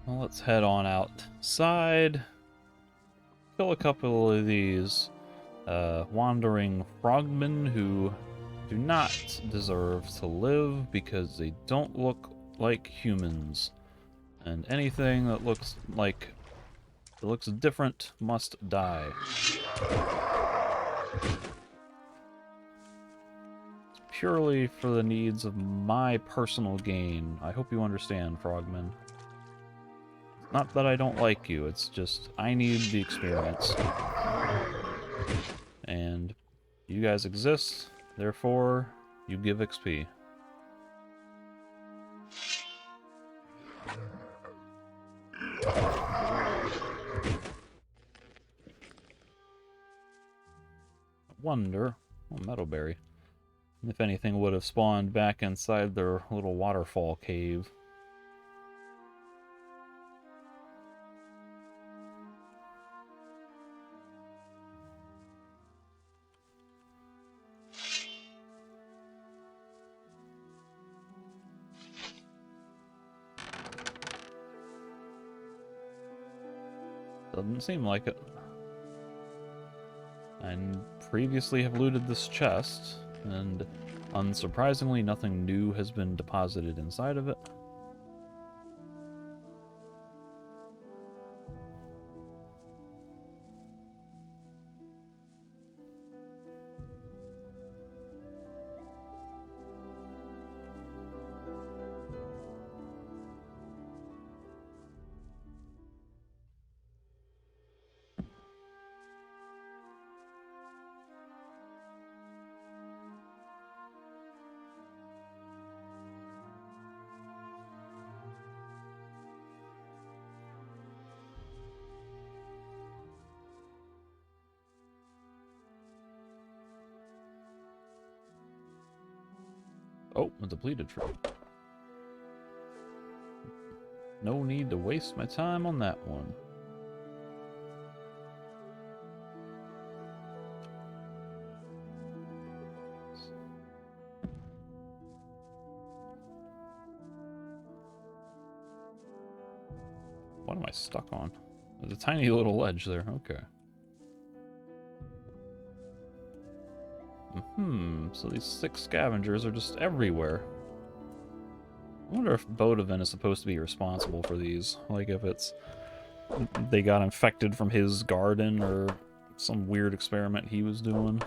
Well, let's head on outside. Kill a couple of these wandering frogmen who do not deserve to live because they don't look like humans. And anything that looks different must die. It's purely for the needs of my personal gain. I hope you understand, frogmen. Not that I don't like you, it's just I need the experience. And you guys exist, therefore you give XP. Wonder, oh, Meadowberry, if anything would have spawned back inside their little waterfall cave. Doesn't seem like it. I previously have looted this chest, and unsurprisingly, nothing new has been deposited inside of it. Oh, a depleted tree. No need to waste my time on that one. What am I stuck on? There's a tiny little ledge there. Okay. So these 6 scavengers are just everywhere. I wonder if Bodovan is supposed to be responsible for these. Like if it's... they got infected from his garden or some weird experiment he was doing.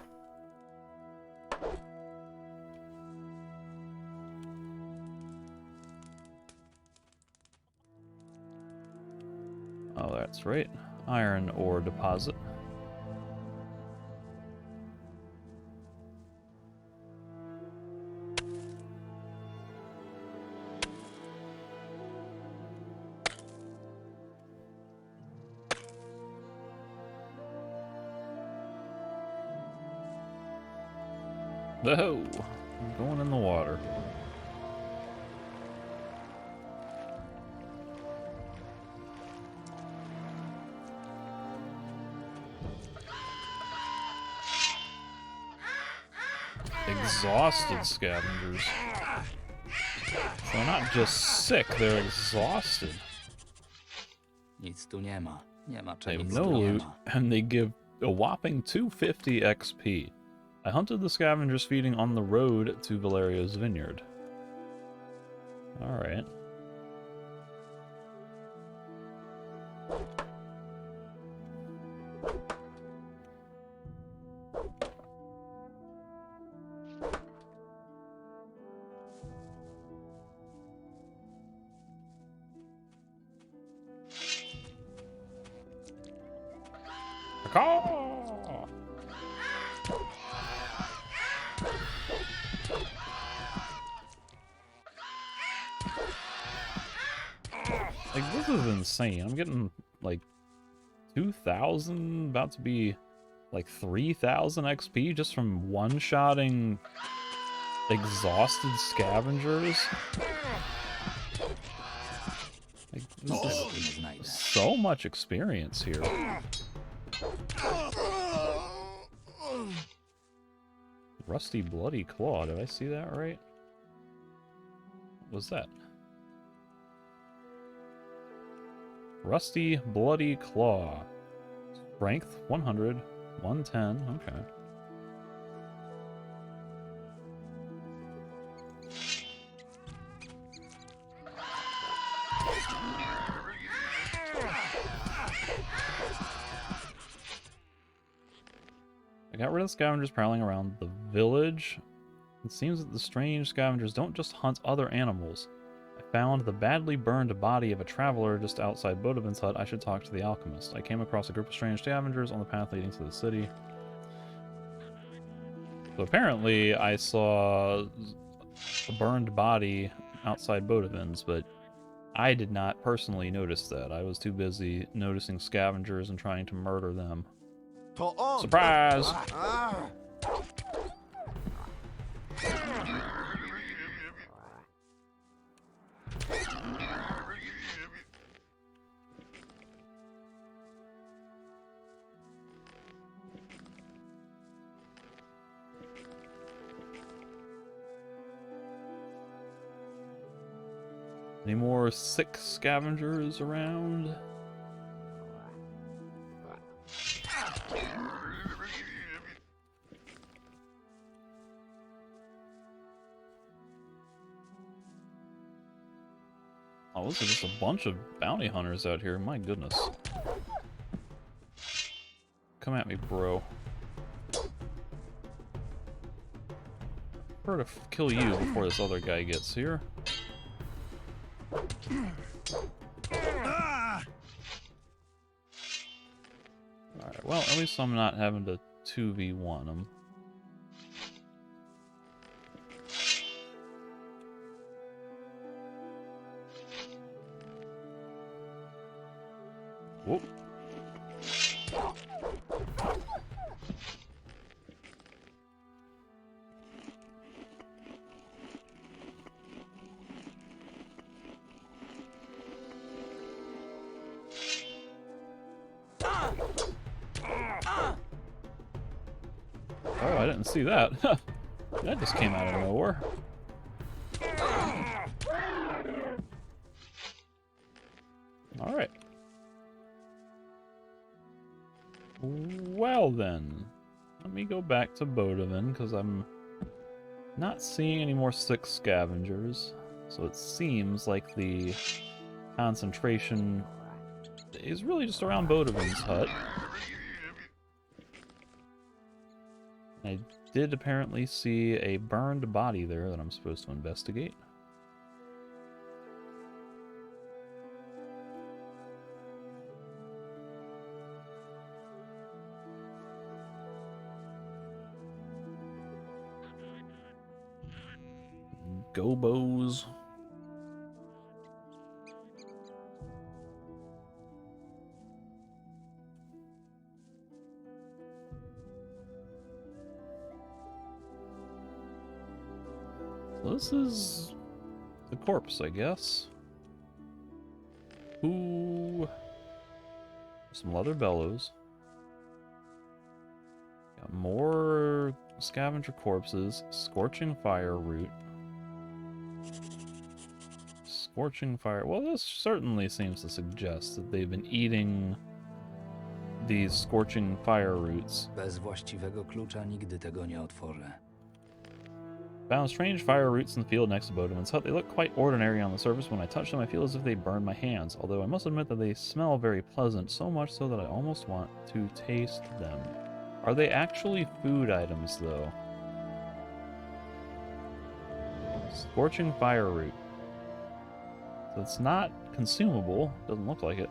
Oh, that's right. Iron ore deposit. Oh, I'm going in the water. Exhausted scavengers. They're not just sick, they're exhausted. They have no loot, and they give a whopping 250 XP. I hunted the scavengers feeding on the road to Valerio's vineyard. Alright. Like, this is insane. I'm getting, like, 2,000, about to be, like, 3,000 XP just from one-shotting exhausted scavengers. Like, this is so much experience here. Rusty Bloody Claw, did I see that right? What was that? Rusty Bloody Claw. Strength 100, 110. Okay. I got rid of the scavengers prowling around the village. It seems that the strange scavengers don't just hunt other animals. I found the badly burned body of a traveler just outside Bodovin's hut. I should talk to the alchemist. I came across a group of strange scavengers on the path leading to the city. So apparently I saw a burned body outside Bodovin's, but I did not personally notice that. I was too busy noticing scavengers and trying to murder them. Surprise! Any more sick scavengers around? Oh, this is just a bunch of bounty hunters out here. My goodness. Come at me, bro. Prefer to kill you before this other guy gets here. Alright, well, at least I'm not having to 2v1 him. Whoop. Oh, I didn't see that. That just came out of nowhere. Alright. Well then, let me go back to Bodovin, because I'm not seeing any more sick scavengers. So it seems like the concentration is really just around Bodovin's hut. I did apparently see a burned body there that I'm supposed to investigate. Gobos. So this is the corpse, I guess. Ooh. Some leather bellows. Got more scavenger corpses. Scorching fire root. Scorching fire. Well, this certainly seems to suggest that they've been eating these scorching fire roots. Bez właściwego klucza nigdy tego nie otworzę. Found strange fire roots in the field next to Bodovin's hut. They look quite ordinary on the surface. When I touch them, I feel as if they burn my hands. Although I must admit that they smell very pleasant, so much so that I almost want to taste them. Are they actually food items, though? Scorching fire root. So it's not consumable. Doesn't look like it.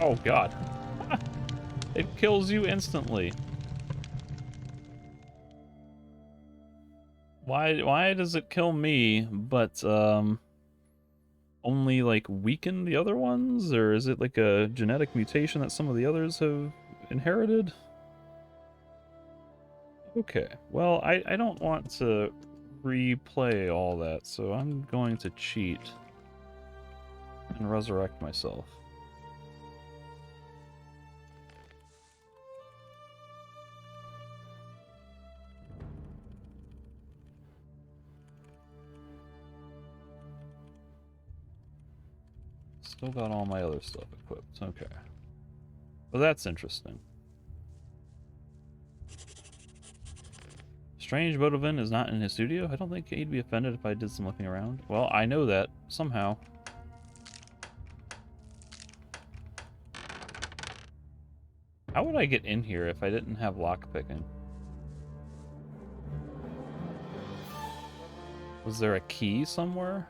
Oh, God. It kills you instantly. Why does it kill me, but only like weaken the other ones? Or is it like a genetic mutation that some of the others have inherited? Okay, well, I don't want to replay all that, so I'm going to cheat and resurrect myself. Still got all my other stuff equipped. Okay. Well, that's interesting. Strange Bodovin is not in his studio? I don't think he'd be offended if I did some looking around. Well, I know that, somehow. How would I get in here if I didn't have lockpicking? Was there a key somewhere?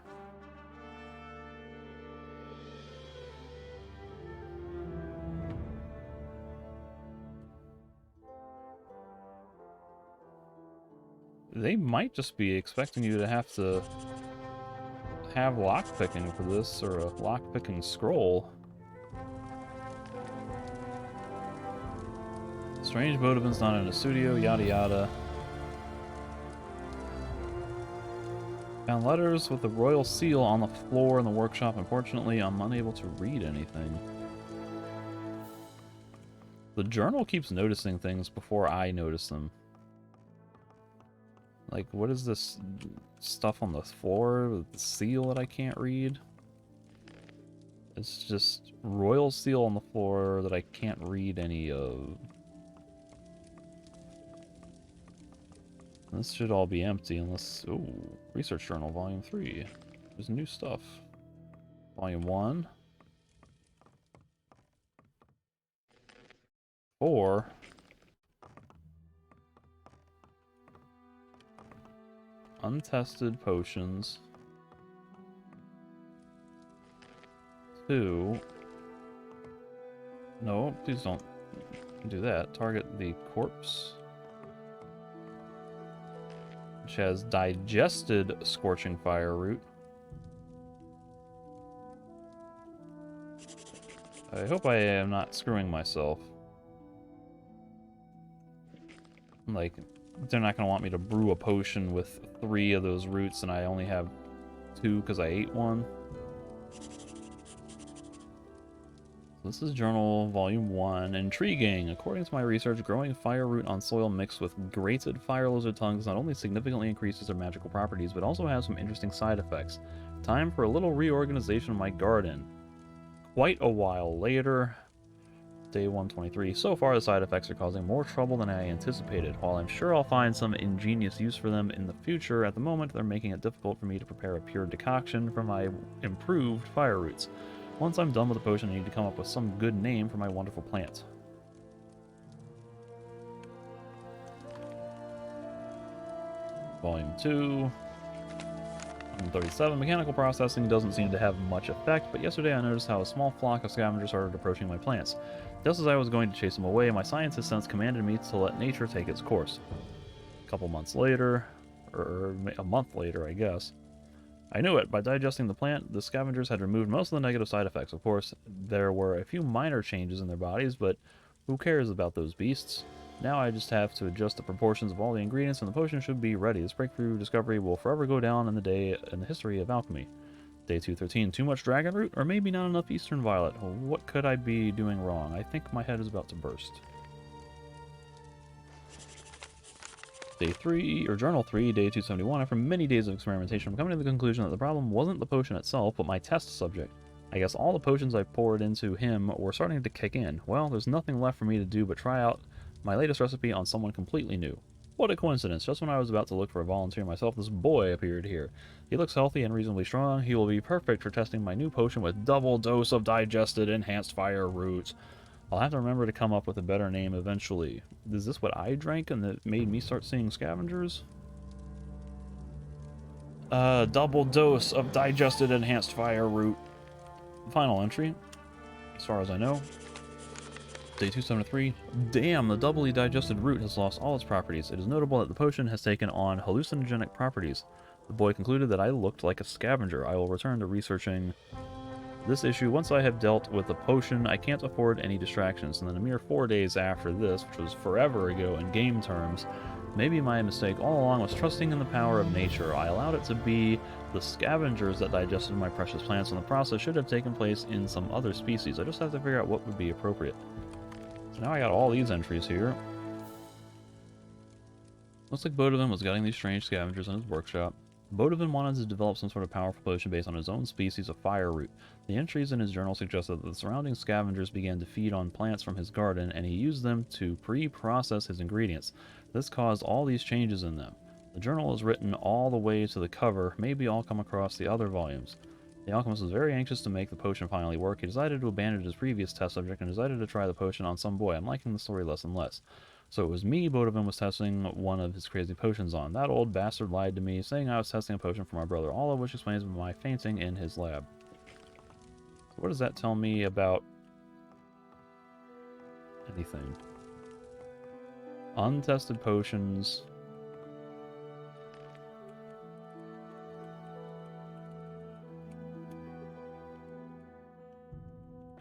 They might just be expecting you to have lockpicking for this, or a lockpicking scroll. Strange Bodovin's not in a studio, yada yada. Found letters with the royal seal on the floor in the workshop. Unfortunately, I'm unable to read anything. The journal keeps noticing things before I notice them. Like, what is this stuff on the floor with the seal that I can't read? It's just royal seal on the floor that I can't read any of. This should all be empty unless... Ooh, Research Journal, Volume 3. There's new stuff. Volume 1. 4. Untested potions. 2. No, please don't do that. Target the corpse. Which has digested scorching fire root. I hope I am not screwing myself. Like, they're not going to want me to brew a potion with 3 of those roots and I only have 2 because I ate one. This is Journal Volume 1. Intriguing! According to my research, growing fire root on soil mixed with grated fire lizard tongues not only significantly increases their magical properties, but also has some interesting side effects. Time for a little reorganization of my garden. Quite a while later, day 123. So far, the side effects are causing more trouble than I anticipated. While I'm sure I'll find some ingenious use for them in the future, at the moment they're making it difficult for me to prepare a pure decoction for my improved fire roots. Once I'm done with the potion, I need to come up with some good name for my wonderful plant. Volume 2. 137. Mechanical processing doesn't seem to have much effect, but yesterday I noticed how a small flock of scavengers started approaching my plants. Just as I was going to chase them away, my scientist sense commanded me to let nature take its course. A couple months later, or a month later, I guess. I knew it. By digesting the plant, the scavengers had removed most of the negative side effects. Of course, there were a few minor changes in their bodies, but who cares about those beasts? Now I just have to adjust the proportions of all the ingredients and the potion should be ready. This breakthrough discovery will forever go down in the history of alchemy. Day 213. Too much dragon root? Or maybe not enough eastern violet? What could I be doing wrong? I think my head is about to burst. Day 3, or Journal 3, Day 271. After many days of experimentation, I'm coming to the conclusion that the problem wasn't the potion itself, but my test subject. I guess all the potions I poured into him were starting to kick in. Well, there's nothing left for me to do but try out my latest recipe on someone completely new. What a coincidence. Just when I was about to look for a volunteer myself, this boy appeared here. He looks healthy and reasonably strong. He will be perfect for testing my new potion with double dose of digested enhanced fire roots. I'll have to remember to come up with a better name eventually. Is this what I drank and that made me start seeing scavengers? Double dose of digested enhanced fire root. Final entry, as far as I know. Day 273. Damn, the doubly digested root has lost all its properties. It is notable that the potion has taken on hallucinogenic properties. The boy concluded that I looked like a scavenger. I will return to researching this issue once I have dealt with the potion. I can't afford any distractions. And then a mere 4 days after this, which was forever ago in game terms, maybe my mistake all along was trusting in the power of nature. I allowed it to be the scavengers that digested my precious plants, and the process should have taken place in some other species. I just have to figure out what would be appropriate. So now I got all these entries here. Looks like Bodovin was getting these strange scavengers in his workshop. Bodovin wanted to develop some sort of powerful potion based on his own species of fire root. The entries in his journal suggested that the surrounding scavengers began to feed on plants from his garden, and he used them to pre-process his ingredients. This caused all these changes in them. The journal is written all the way to the cover. Maybe I'll come across the other volumes. The alchemist was very anxious to make the potion finally work. He decided to abandon his previous test subject and decided to try the potion on some boy. I'm liking the story less and less. So it was me Bodovin was testing one of his crazy potions on. That old bastard lied to me, saying I was testing a potion for my brother, all of which explains my fainting in his lab. So what does that tell me about anything? Untested potions.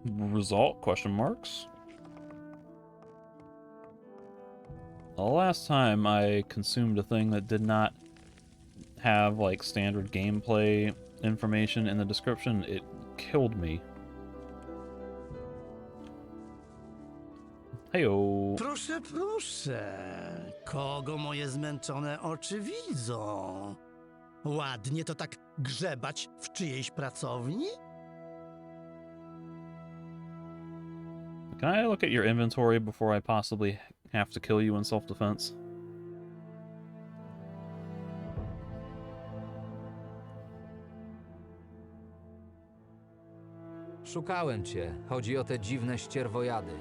Result? Question marks? The last time I consumed a thing that did not have, like, standard gameplay information in the description, it killed me. Hejo. Proszę, proszę. Kogo moje zmęczone oczy widzą? Ładnie to tak grzebać w czyjejś pracowni? Can I look at your inventory before I possibly have to kill you in self-defense? Szukałem cię. Chodzi o te dziwne ścierwojady.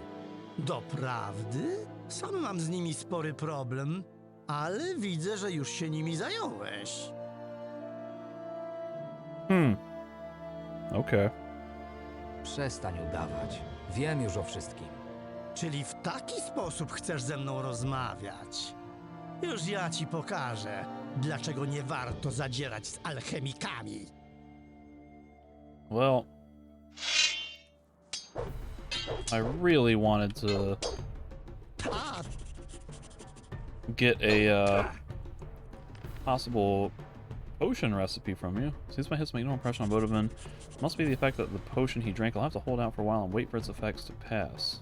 Doprawdy? Sam mam z nimi spory problem, ale widzę, że już się nimi zająłeś. Okej. Przestań udawać. Wiem już o wszystkim. Czyli w taki sposób chcesz ze mną rozmawiać? Już ja ci pokażę, dlaczego nie warto zadzierać z alchemikami. Well, I really wanted to Tak, get a possible potion recipe from you. Seems my hits make no impression on Bodovin. Must be the effect that the potion he drank. I'll have to hold out for a while and wait for its effects to pass.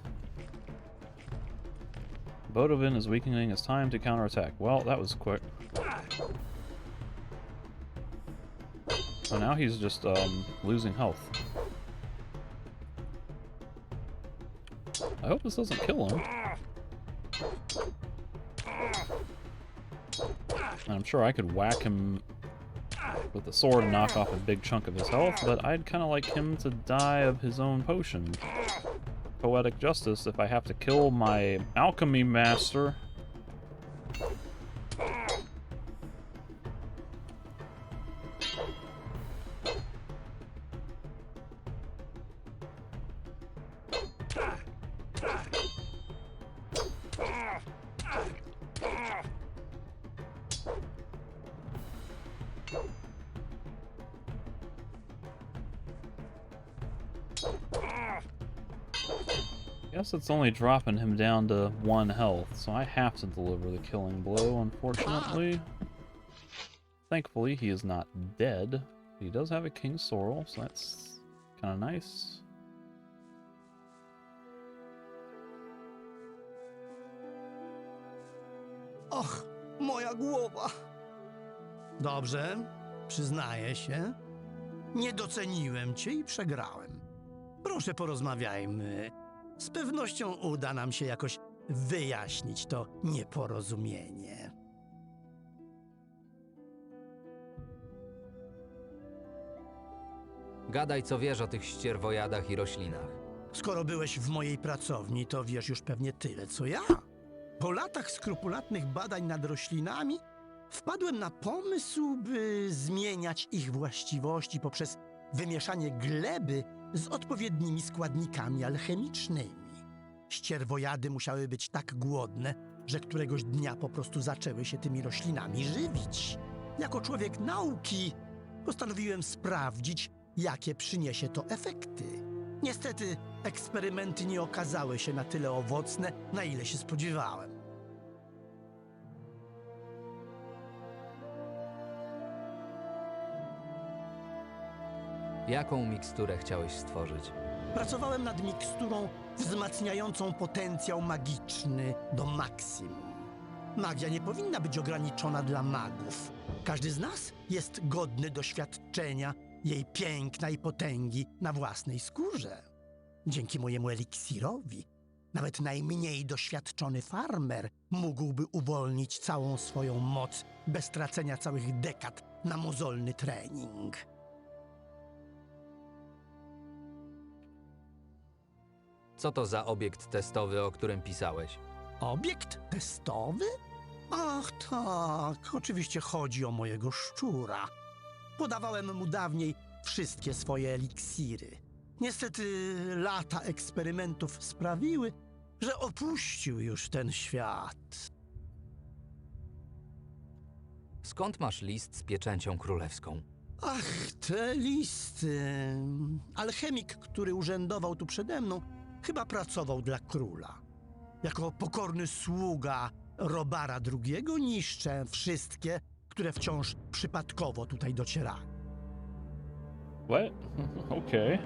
Bodovin is weakening. It's time to counterattack. Well, that was quick. So now he's just losing health. I hope this doesn't kill him. And I'm sure I could whack him with the sword and knock off a big chunk of his health, but I'd kind of like him to die of his own potion. Poetic justice if I have to kill my alchemy master. Guess it's only dropping him down to 1 health, so I have to deliver the killing blow, unfortunately. Thankfully, he is not dead. He does have a King's Sorrel, so that's kind of nice. Och, moja głowa. Dobrze, przyznaję się. Nie doceniłem cię i przegrałem. Proszę, porozmawiajmy. Z pewnością uda nam się jakoś wyjaśnić to nieporozumienie. Gadaj, co wiesz o tych ścierwojadach i roślinach. Skoro byłeś w mojej pracowni, to wiesz już pewnie tyle, co ja. Po latach skrupulatnych badań nad roślinami wpadłem na pomysł, by zmieniać ich właściwości poprzez wymieszanie gleby z odpowiednimi składnikami alchemicznymi. Ścierwojady musiały być tak głodne, że któregoś dnia po prostu zaczęły się tymi roślinami żywić. Jako człowiek nauki postanowiłem sprawdzić, jakie przyniesie to efekty. Niestety eksperymenty nie okazały się na tyle owocne, na ile się spodziewałem. Jaką miksturę chciałeś stworzyć? Pracowałem nad miksturą wzmacniającą potencjał magiczny do maksimum. Magia nie powinna być ograniczona dla magów. Każdy z nas jest godny doświadczenia jej piękna i potęgi na własnej skórze. Dzięki mojemu eliksirowi nawet najmniej doświadczony farmer mógłby uwolnić całą swoją moc bez tracenia całych dekad na mozolny trening. Co to za obiekt testowy, o którym pisałeś? Obiekt testowy? Ach tak, oczywiście chodzi o mojego szczura. Podawałem mu dawniej wszystkie swoje eliksiry. Niestety lata eksperymentów sprawiły, że opuścił już ten świat. Skąd masz list z pieczęcią królewską? Ach, te listy. Alchemik, który urzędował tu przede mną, chyba pracował dla króla. Jako pokorny sługa Robara II niszczę wszystkie, które wciąż przypadkowo tutaj docierały. What? Okay.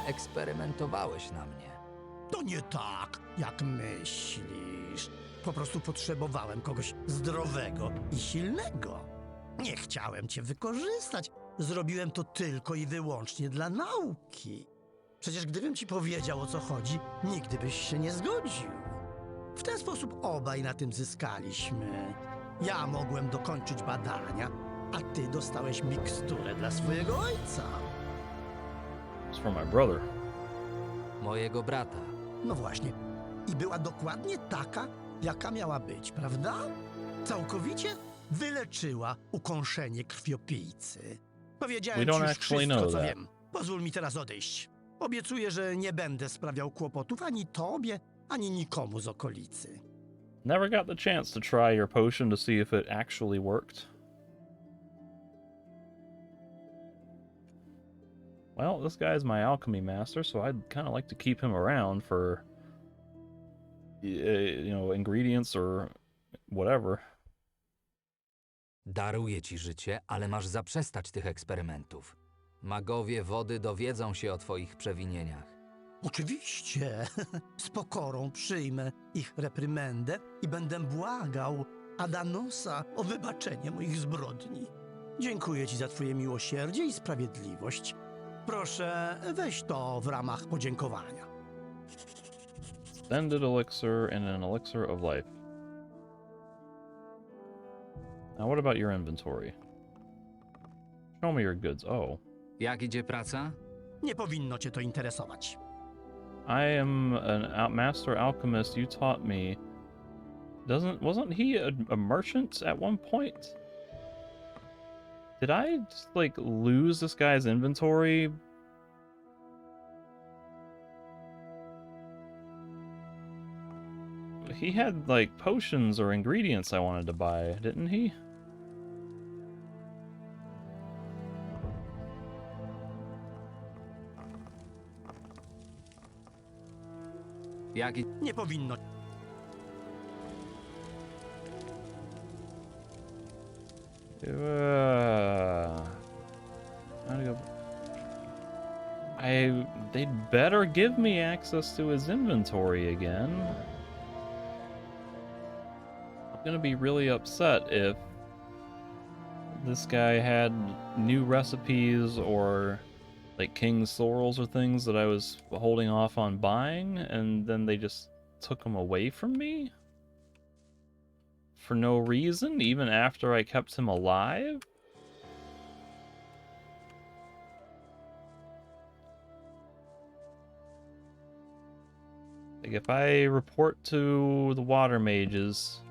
Eksperymentowałeś na mnie. To nie tak, jak myślisz. Po prostu potrzebowałem kogoś zdrowego i silnego. Nie chciałem cię wykorzystać. Zrobiłem to tylko i wyłącznie dla nauki. Przecież gdybym ci powiedział, o co chodzi, nigdy byś się nie zgodził. W ten sposób obaj na tym zyskaliśmy. Ja mogłem dokończyć badania, a ty dostałeś miksturę dla swojego ojca. It's for my brother. Mojego brata. No właśnie. I była dokładnie taka, jaka miała być, prawda? Całkowicie wyleczyła ukąszenie krwiopijcy. Powiedziałem We ci don't już actually wszystko, know co that. wiem. Pozwól mi teraz odejść. Obiecuję, że nie będę sprawiał kłopotów ani tobie, ani nikomu z okolicy. Never got the chance to try your potion to see if it actually worked. Well, this guy's my alchemy master, so I'd kind of like to keep him around for, ingredients or whatever. Daruję ci życie, ale masz zaprzestać tych eksperymentów. Magowie wody dowiedzą się o twoich przewinieniach. Oczywiście, z pokorą przyjmę ich reprymendę i będę błagał Adanosa o wybaczenie moich zbrodni. Dziękuję ci za twoje miłosierdzie i sprawiedliwość. Proszę, weź to w ramach podziękowania. Extended elixir and an elixir of life. Now, what about your inventory? Show me your goods. Oh. Jak idzie praca? Nie powinno cię to interesować. I am an master alchemist. You taught me. Wasn't he a merchant at one point? Did I just, lose this guy's inventory? He had, potions or ingredients I wanted to buy, didn't he? Nie powinno. They'd better give me access to his inventory again. I'm gonna be really upset if this guy had new recipes or king's sorrels or things that I was holding off on buying, and then they just took them away from me for no reason, even after I kept him alive. If I report to the water mages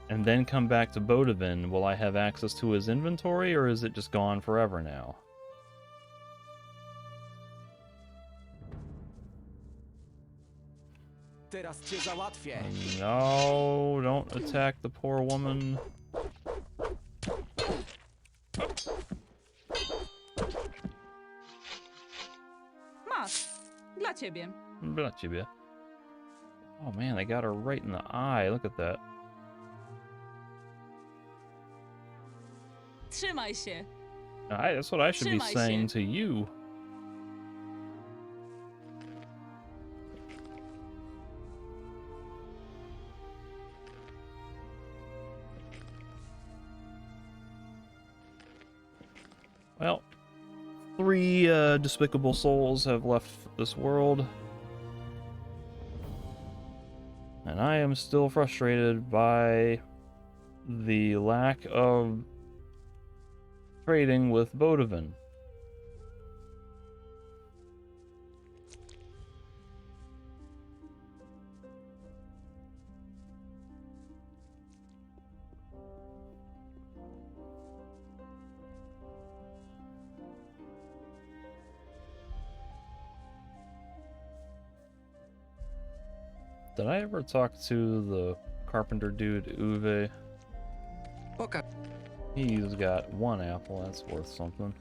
and then come back to Bodavin, will I have access to his inventory, or is it just gone forever now? Teraz cię załatwię. No, don't attack the poor woman. Masz. Dla ciebie. Dla ciebie. Oh man, they got her right in the eye. Look at that. Trzymaj się. That's what I should be Trzymaj saying się. to you. despicable souls have left this world. And I am still frustrated by the lack of trading with Bodovin. Did I ever talk to the carpenter dude, Uwe? Poka. He's got 1 apple, that's worth something.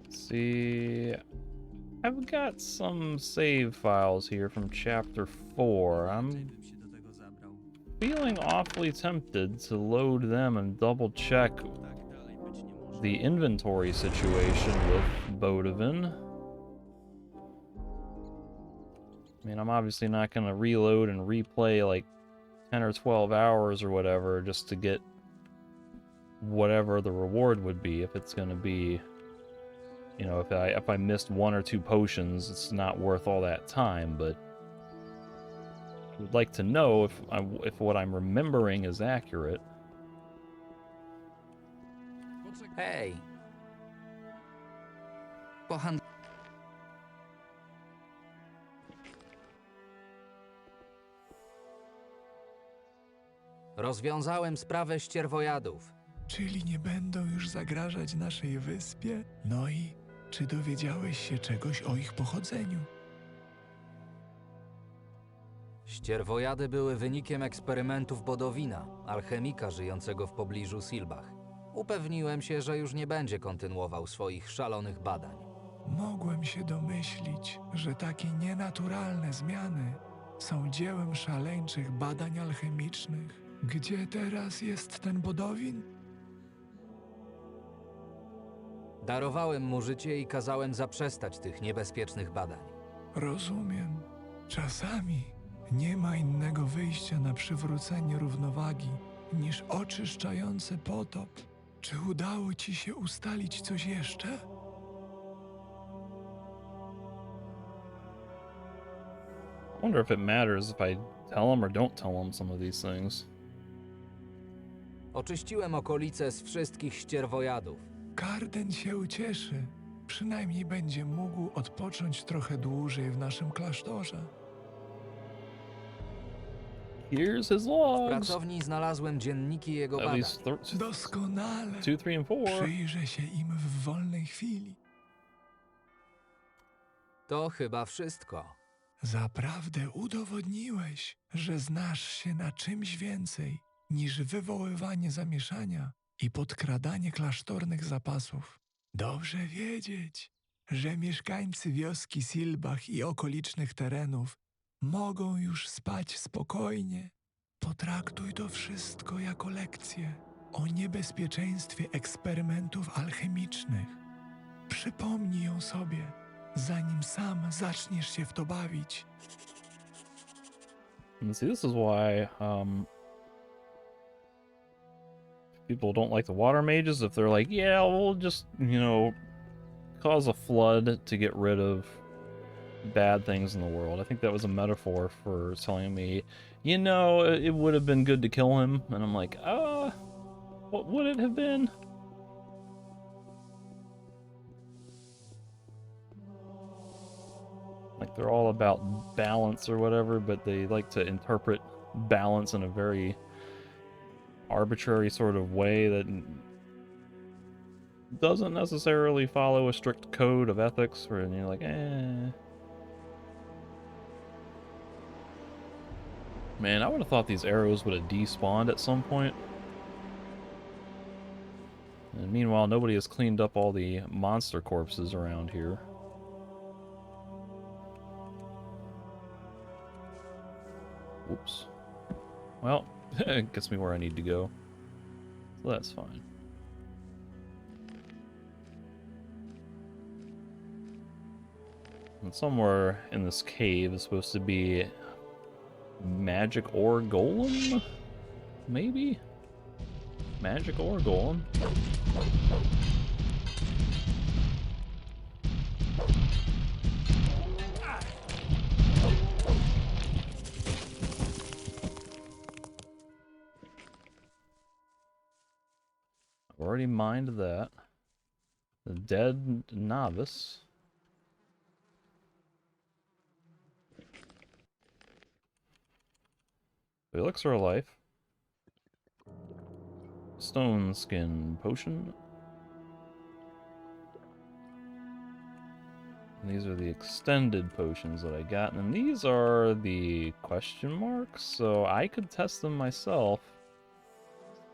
Let's see, I've got some save files here from chapter 4. I'm feeling awfully tempted to load them and double check the inventory situation with Bodovin. I mean, I'm obviously not going to reload and replay like 10 or 12 hours or whatever just to get whatever the reward would be. If it's going to be, you know, if I missed 1 or 2 potions, it's not worth all that time, but I would like to know if what I'm remembering is accurate. Hej. Pohan... Rozwiązałem sprawę ścierwojadów. Czyli nie będą już zagrażać naszej wyspie? No i czy dowiedziałeś się czegoś o ich pochodzeniu? Ścierwojady były wynikiem eksperymentów Bodowina, alchemika żyjącego w pobliżu Silbach. Upewniłem się, że już nie będzie kontynuował swoich szalonych badań. Mogłem się domyślić, że takie nienaturalne zmiany są dziełem szaleńczych badań alchemicznych. Gdzie teraz jest ten Bodowin? Darowałem mu życie i kazałem zaprzestać tych niebezpiecznych badań. Rozumiem. Czasami nie ma innego wyjścia na przywrócenie równowagi niż oczyszczający potop. Czy udało ci się ustalić coś jeszcze? I wonder if it matters if I tell him or don't tell him some of these things. Oczyściłem okolice z wszystkich ścierwojadów. Karden się ucieszy. Przynajmniej będzie mógł odpocząć trochę dłużej w naszym klasztorze. Here's his W logs. pracowni znalazłem dzienniki jego At badań. least Doskonale. 2, 3, and 4. Przyjrzę się im w wolnej chwili. To chyba wszystko. Zaprawdę udowodniłeś, że znasz się na czymś więcej niż wywoływanie zamieszania i podkradanie klasztornych zapasów. Dobrze wiedzieć, że mieszkańcy wioski Silbach i okolicznych terenów mogą już spać spokojnie. Potraktuj to wszystko jako lekcję o niebezpieczeństwie eksperymentów alchemicznych. Przypomnij ją sobie, zanim sam zaczniesz się w to bawić. And see, this is why people don't like the water mages. If they're like, yeah, we'll just, you know, cause a flood to get rid of bad things in the world. I think that was a metaphor for telling me, you know, it would have been good to kill him. And I'm like, what would it have been? Like, they're all about balance or whatever, but they like to interpret balance in a very arbitrary sort of way that doesn't necessarily follow a strict code of ethics, where you're like, Man, I would have thought these arrows would have despawned at some point. And meanwhile, nobody has cleaned up all the monster corpses around here. Whoops. Well, it gets me where I need to go. So that's fine. And somewhere in this cave is supposed to be magic ore golem? Maybe? Magic ore golem? I've already mined that. The dead novice. Elixir of life. Stone skin potion. And these are the extended potions that I got, and these are the question marks, so I could test them myself,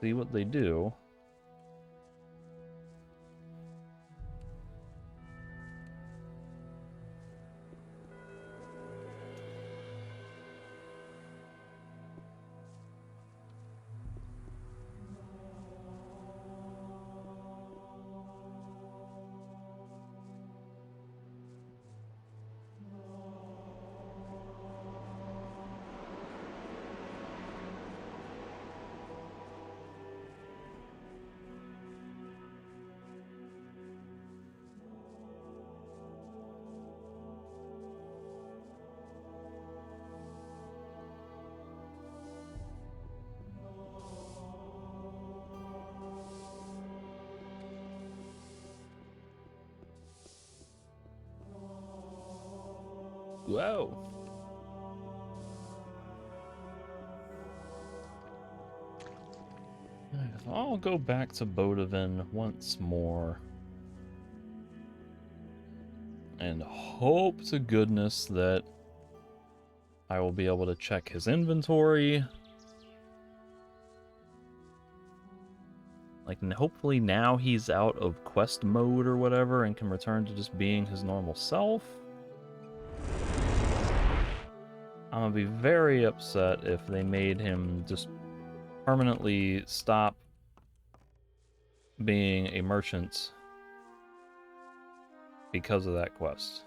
see what they do. Whoa. I'll go back to Bodavin once more. And hope to goodness that I will be able to check his inventory. Like, hopefully now he's out of quest mode or whatever and can return to just being his normal self. I'm gonna be very upset if they made him just permanently stop being a merchant because of that quest.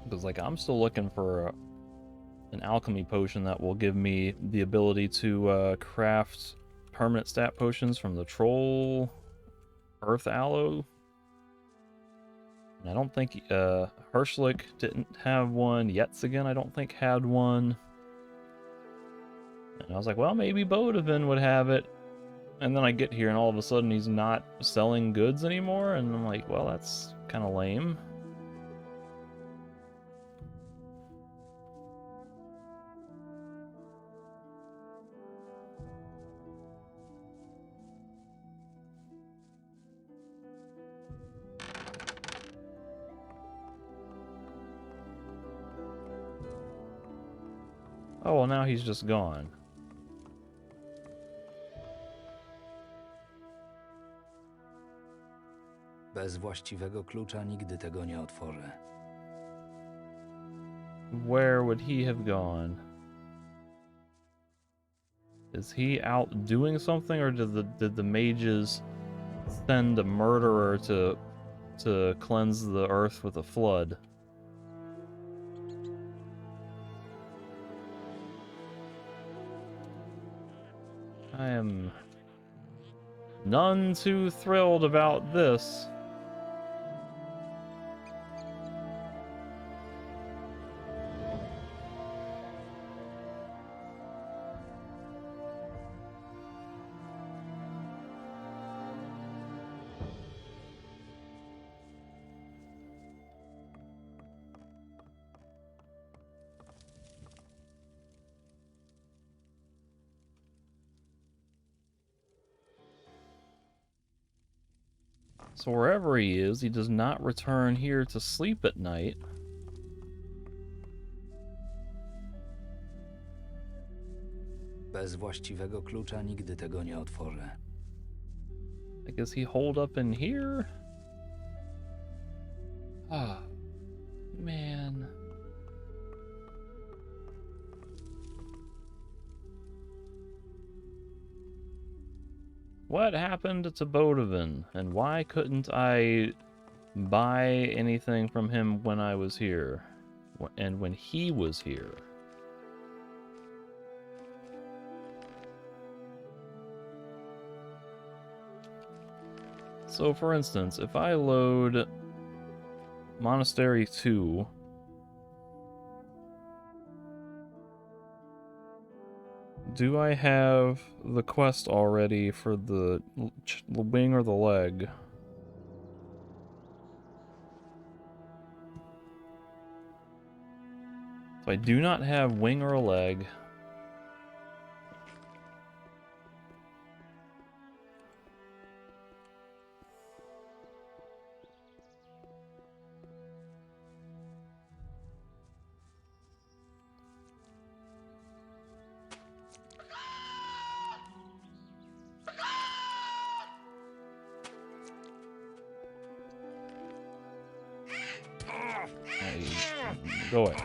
Because, like, I'm still looking for an alchemy potion that will give me the ability to craft permanent stat potions from the troll earth aloe. And I don't think Hirschlick didn't have one. Yetzigin, I don't think, had one. And I was like, well, maybe Bodavin would have it. And then I get here and all of a sudden he's not selling goods anymore. And I'm like, well, that's kind of lame. Oh, well, now he's just gone. Bez właściwego klucza nigdy tego nie otworzę. Where would he have gone? Is he out doing something, or did the mages send a murderer to cleanse the earth with a flood? I am none too thrilled about this. So wherever he is, he does not return here to sleep at night. Bez właściwego klucza nigdy tego nie otworzę. Like, is he holed up in here? Ah, man. What happened to Bodovin, and why couldn't I buy anything from him when I was here, and when he was here? So, for instance, if I load Monastery 2, do I have the quest already for the wing or the leg? So I do not have wing or a leg. Go away.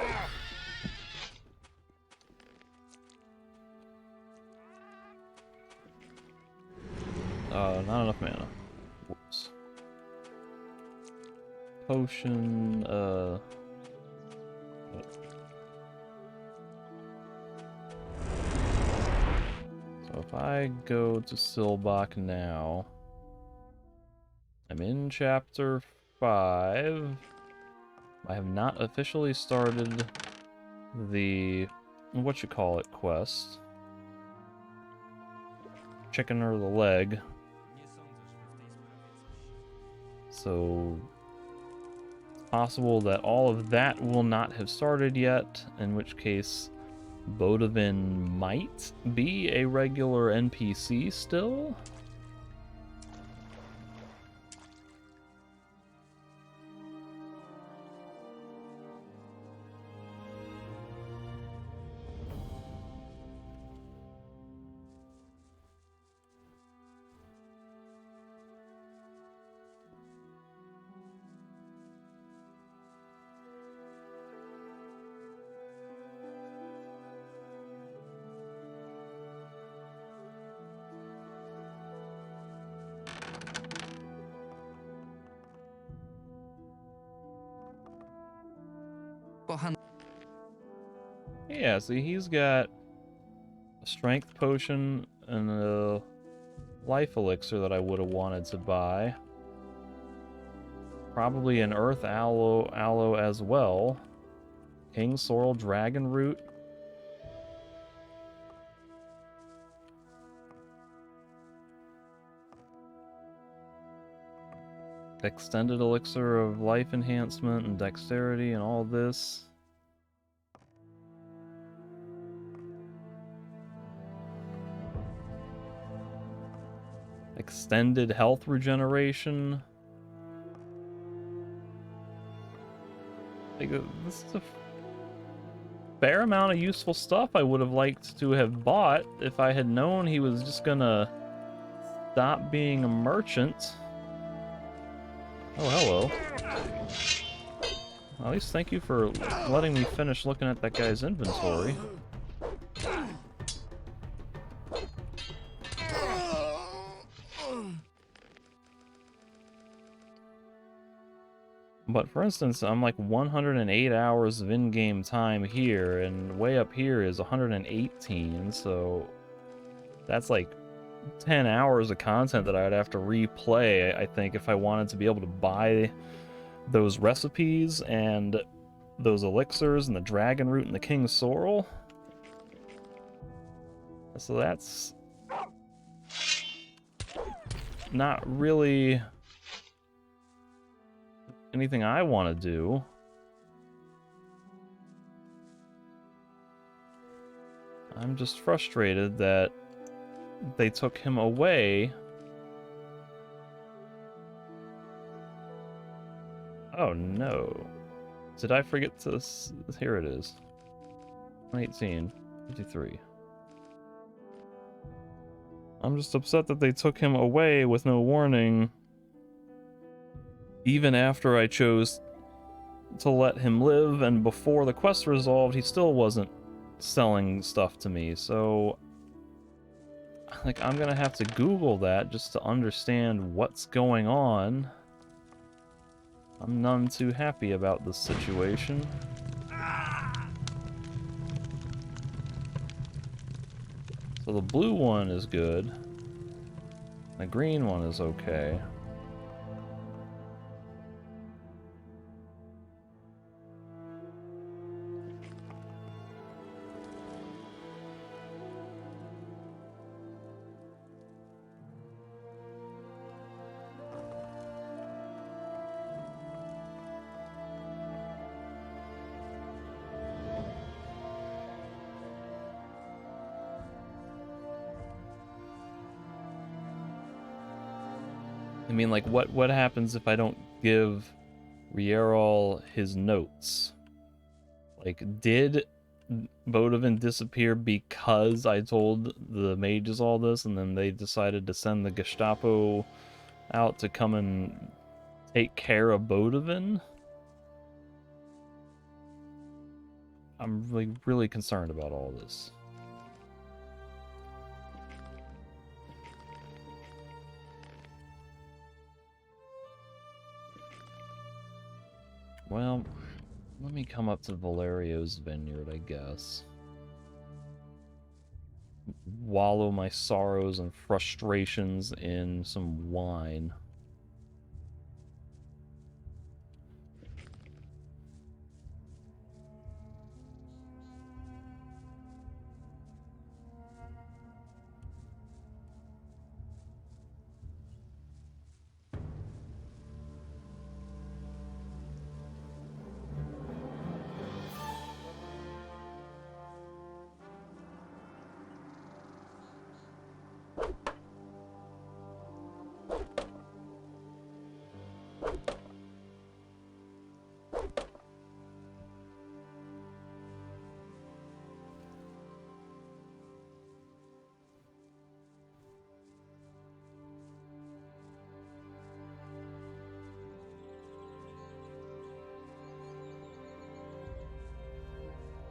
Not enough mana. Whoops. Potion, So if I go to Silbach now, I'm in chapter 5. I have not officially started the quest. Chicken or the leg. So it's possible that all of that will not have started yet, in which case Bodovin might be a regular NPC still. Yeah, see, he's got a strength potion and a life elixir that I would have wanted to buy. Probably an earth aloe as well. King Sorrel dragon root. Extended elixir of life enhancement and dexterity and all this. Extended health regeneration. Like, this is a fair amount of useful stuff I would have liked to have bought if I had known he was just gonna stop being a merchant. Oh, hello. At least thank you for letting me finish looking at that guy's inventory. But for instance, I'm like 108 hours of in-game time here, and way up here is 118, so that's like 10 hours of content that I'd have to replay, I think, if I wanted to be able to buy those recipes and those elixirs and the dragon root and the King's Sorrel. So that's not really anything I want to do. I'm just frustrated that they took him away Oh no. Did I forget to... Here it is. 18. 53. I'm just upset that they took him away with no warning. Even after I chose to let him live, and before the quest resolved, he still wasn't selling stuff to me, so... Like, I'm gonna have to Google that just to understand what's going on. I'm none too happy about this situation. So the blue one is good. The green one is okay. I mean, like, what happens if I don't give Rierol his notes? Like, did Bodovin disappear because I told the mages all this, and then they decided to send the Gestapo out to come and take care of Bodovin? I'm really concerned about all this. Well, let me come up to Valerio's vineyard, I guess. Wallow my sorrows and frustrations in some wine.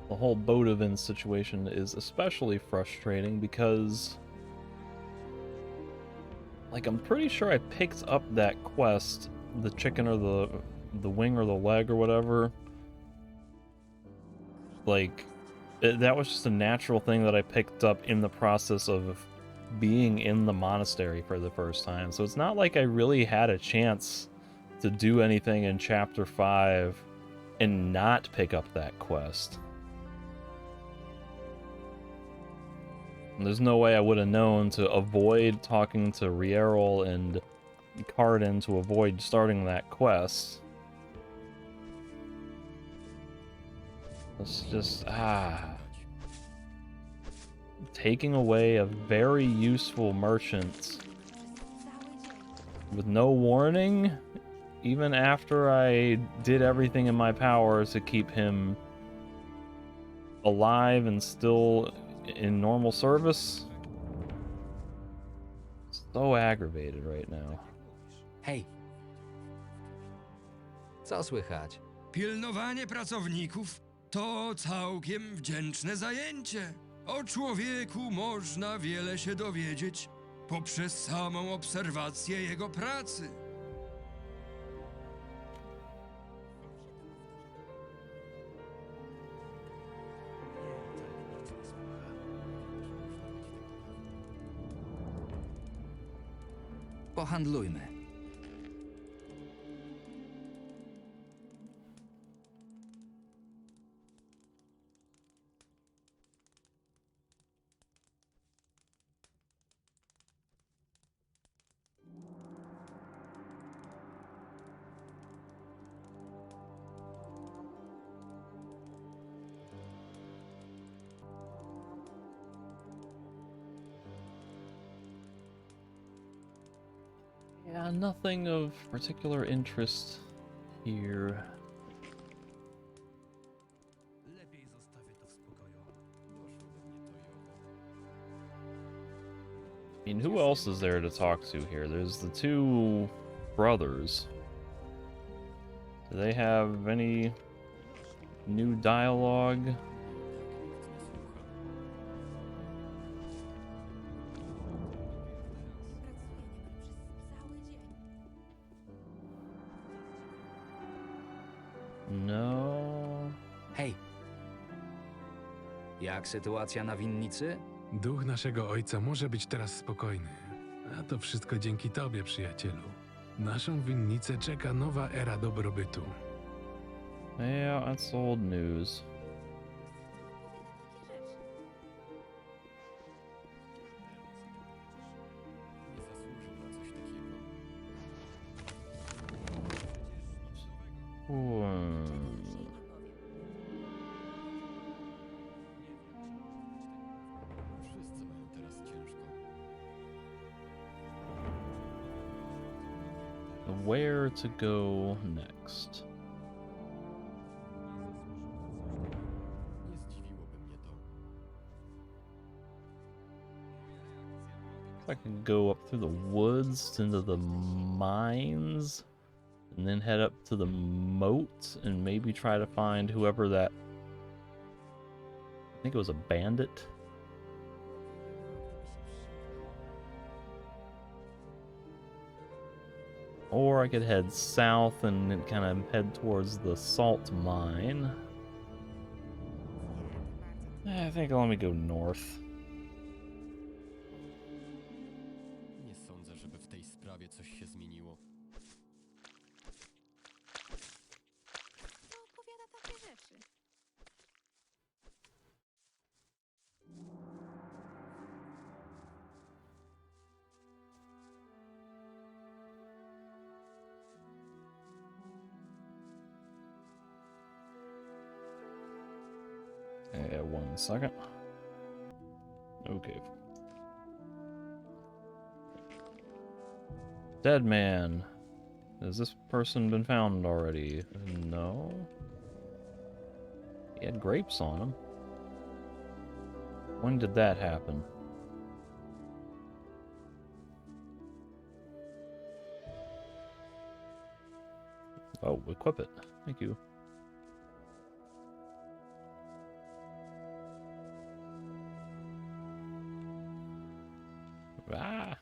The whole Bodovin situation is especially frustrating because, like, I'm pretty sure I picked up that quest, the chicken or the wing or the leg or whatever. Like, that was just a natural thing that I picked up in the process of being in the monastery for the first time. So it's not like I really had a chance to do anything in Chapter 5 and not pick up that quest. And there's no way I would have known to avoid talking to Rierol and Cardin to avoid starting that quest. It's just, taking away a very useful merchant with no warning, even after I did everything in my power to keep him alive and still in normal service. So aggravated right now. Hej. Co słychać? Pilnowanie pracowników to całkiem wdzięczne zajęcie. O człowieku można wiele się dowiedzieć poprzez samą obserwację jego pracy. Pohandlujmy. Yeah, nothing of particular interest here. I mean, who else is there to talk to here? There's the two brothers. Do they have any new dialogue? No. Hej! Jak sytuacja na winnicy? Duch naszego ojca może być teraz spokojny. A to wszystko dzięki tobie, przyjacielu. Naszą winnicę czeka nowa era dobrobytu. Yeah, that's old news. Where to go next? I can go up through the woods into the mines and then head up to the moat and maybe try to find whoever that, I think it was a bandit. Or I could head south and kind of head towards the salt mine. I think let me go north. Nie sądzę, żeby w tej sprawie coś się zmieniło. Kto opowiada takie rzeczy? Yeah, 1 second. Okay. Dead man. Has this person been found already? No. He had grapes on him. When did that happen? Oh, equip it. Thank you. Ah.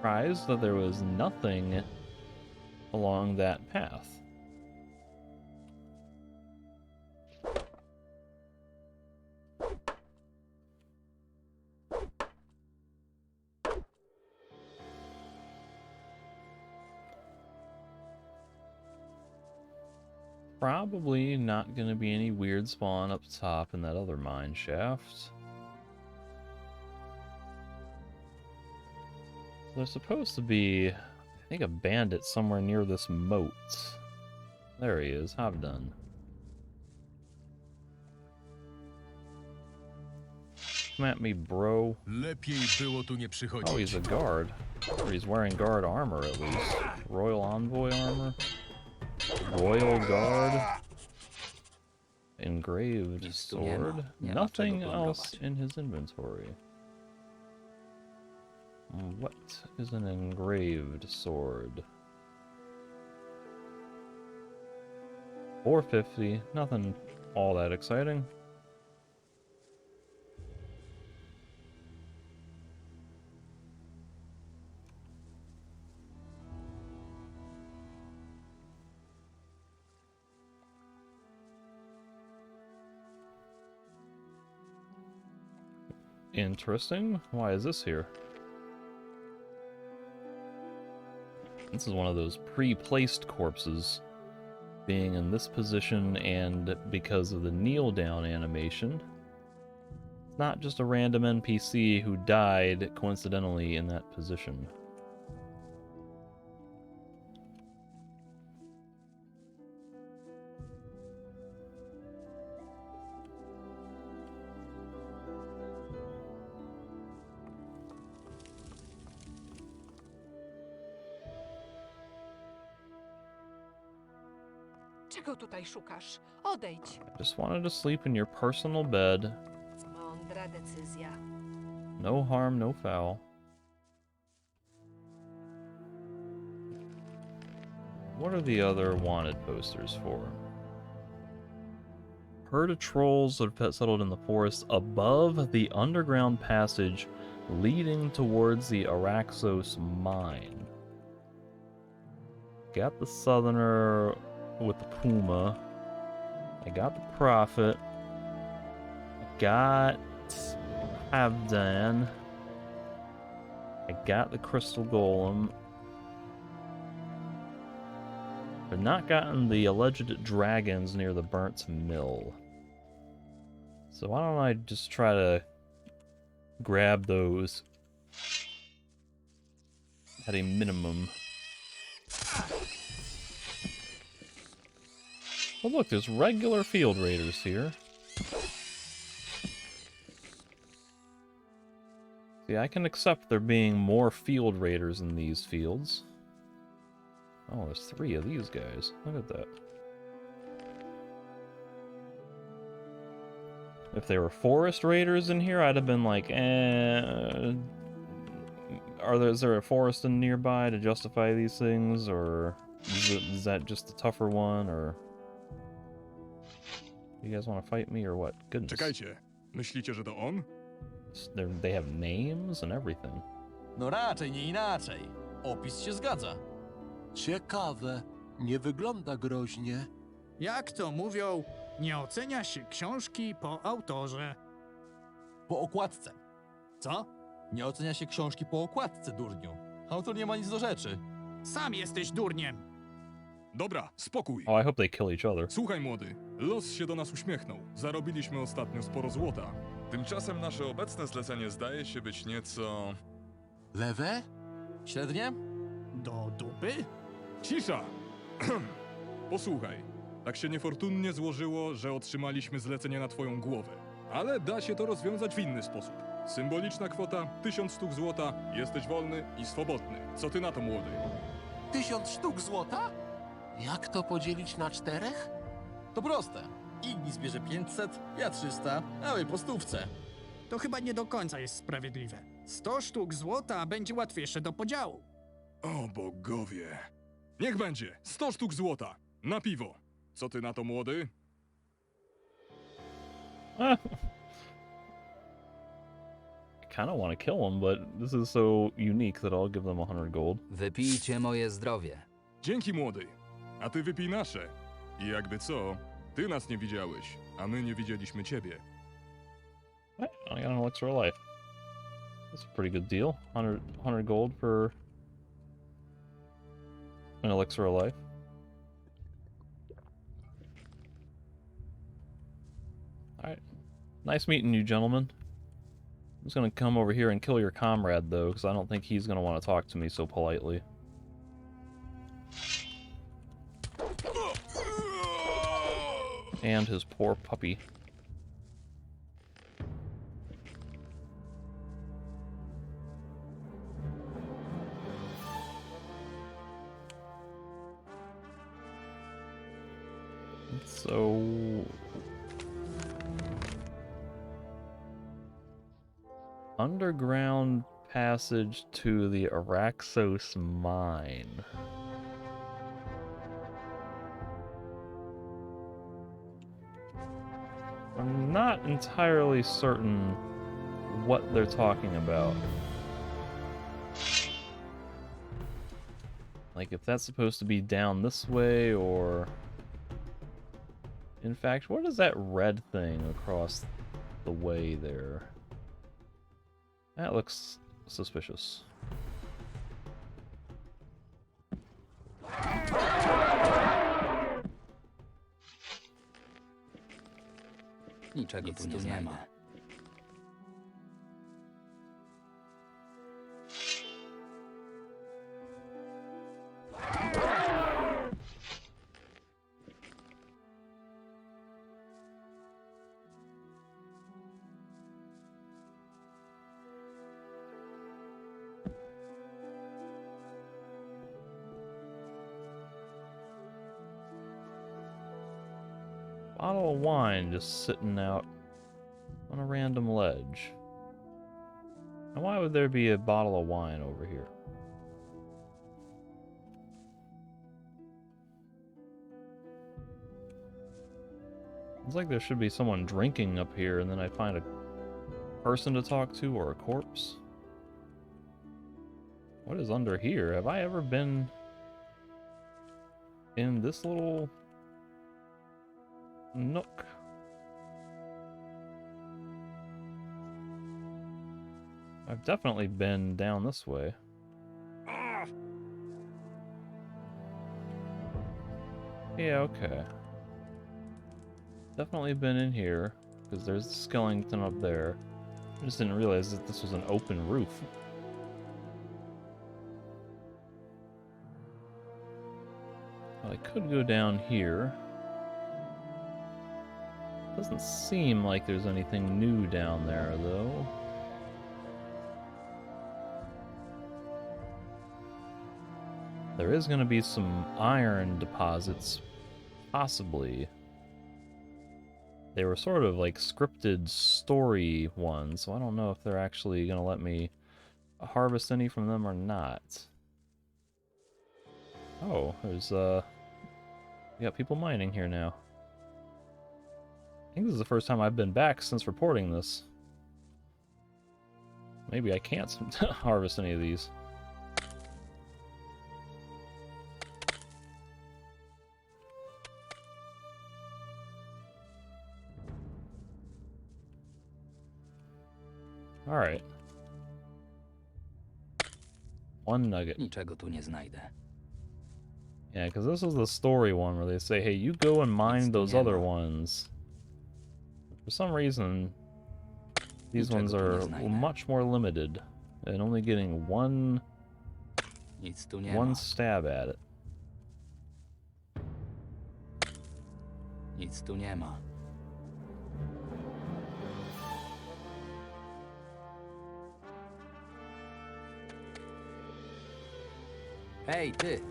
Surprised that there was nothing along that path. Probably not going to be any weird spawn up top in that other mine shaft. There's supposed to be, I think, a bandit somewhere near this moat. There he is, Havdun. Come at me, bro. Lepiej było tu nie przychodzić. Oh, he's a guard. Or he's wearing guard armor, at least. Royal Envoy armor. Royal Guard. Engraved sword. Nothing else in his inventory. What is an engraved sword? 450, nothing all that exciting. Interesting. Why is this here? This is one of those pre-placed corpses, being in this position and because of the kneel down animation. It's not just a random NPC who died coincidentally in that position. Czego tutaj szukasz? Odejdź. Just wanted to sleep in your personal bed. Mądra decyzja. No harm, no foul. What are the other wanted posters for? Herd of trolls that have settled in the forest above the underground passage leading towards the Archolos mine. Got the southerner with the puma. I got the prophet. I got Havdan. I got the crystal golem. I've not gotten the alleged dragons near the burnt mill. So why don't I just try to grab those at a minimum. Oh look, there's regular field raiders here. See, I can accept there being more field raiders in these fields. Oh, there's 3 of these guys. Look at that. If there were forest raiders in here, I'd have been like, is there a forest in nearby to justify these things, or is that just the tougher one, or you guys want to fight me, or what? Goodness. Czekajcie, myślicie, że to on? They have names and everything. No raczej, nie inaczej. Opis się zgadza. Ciekawe, nie wygląda groźnie. Jak to mówią, nie ocenia się książki po autorze. Po okładce. Co? Nie ocenia się książki po okładce, durniu. Autor nie ma nic do rzeczy. Sam jesteś durniem. Dobra, spokój. Oh, I hope they kill each other. Słuchaj, młody, los się do nas uśmiechnął. Zarobiliśmy ostatnio sporo złota. Tymczasem nasze obecne zlecenie zdaje się być nieco... Lewe? Średnie? Do dupy? Cisza! Posłuchaj, tak się niefortunnie złożyło, że otrzymaliśmy zlecenie na twoją głowę. Ale da się to rozwiązać w inny sposób. Symboliczna kwota, 1000 sztuk złota, jesteś wolny i swobodny. Co ty na to, młody? 1000 sztuk złota? Jak to podzielić na 4? To proste. Ignis bierze 500, ja 300, a wy po stówce. To chyba nie do końca jest sprawiedliwe. 100 sztuk złota będzie łatwiejsze do podziału. O bogowie. Niech będzie, 100 sztuk złota. Na piwo. Co ty na to, młody? I kind of want to kill him, but this is so unique that I'll give them 100 gold. Wypijcie moje zdrowie. Dzięki, młody. A ty wypij nasze. I jakby co, ty nas nie widziałeś, a my nie widzieliśmy ciebie. I got an elixir of life. That's a pretty good deal. 100 gold for an elixir of life. Alright. Nice meeting you, gentlemen. I'm just gonna come over here and kill your comrade, though, because I don't think he's gonna want to talk to me so politely. And his poor puppy. So... underground passage to the Archolos mine. I'm not entirely certain what they're talking about. Like, if that's supposed to be down this way, or... In fact, what is that red thing across the way there? That looks suspicious. Niczego tu nie znajdę. Bottle of wine just sitting out on a random ledge. And why would there be a bottle of wine over here? It's like there should be someone drinking up here, and then I find a person to talk to or a corpse. What is under here? Have I ever been in this little nook? I've definitely been down this way. Yeah, okay. Definitely been in here, because there's a skeleton up there. I just didn't realize that this was an open roof. Well, I could go down here. Doesn't seem like there's anything new down there, though. There is going to be some iron deposits, possibly. They were sort of like scripted story ones, so I don't know if they're actually going to let me harvest any from them or not. Oh, there's, we got people mining here now. I think this is the first time I've been back since reporting this. Maybe I can't harvest any of these. Alright. One nugget. Niczego tu nie znajdę. Yeah, because this is the story one where they say, hey, you go and mine those other ones. For some reason, these ones are much more limited and only getting one stab at it. Nic tu nie ma. Hej, ty!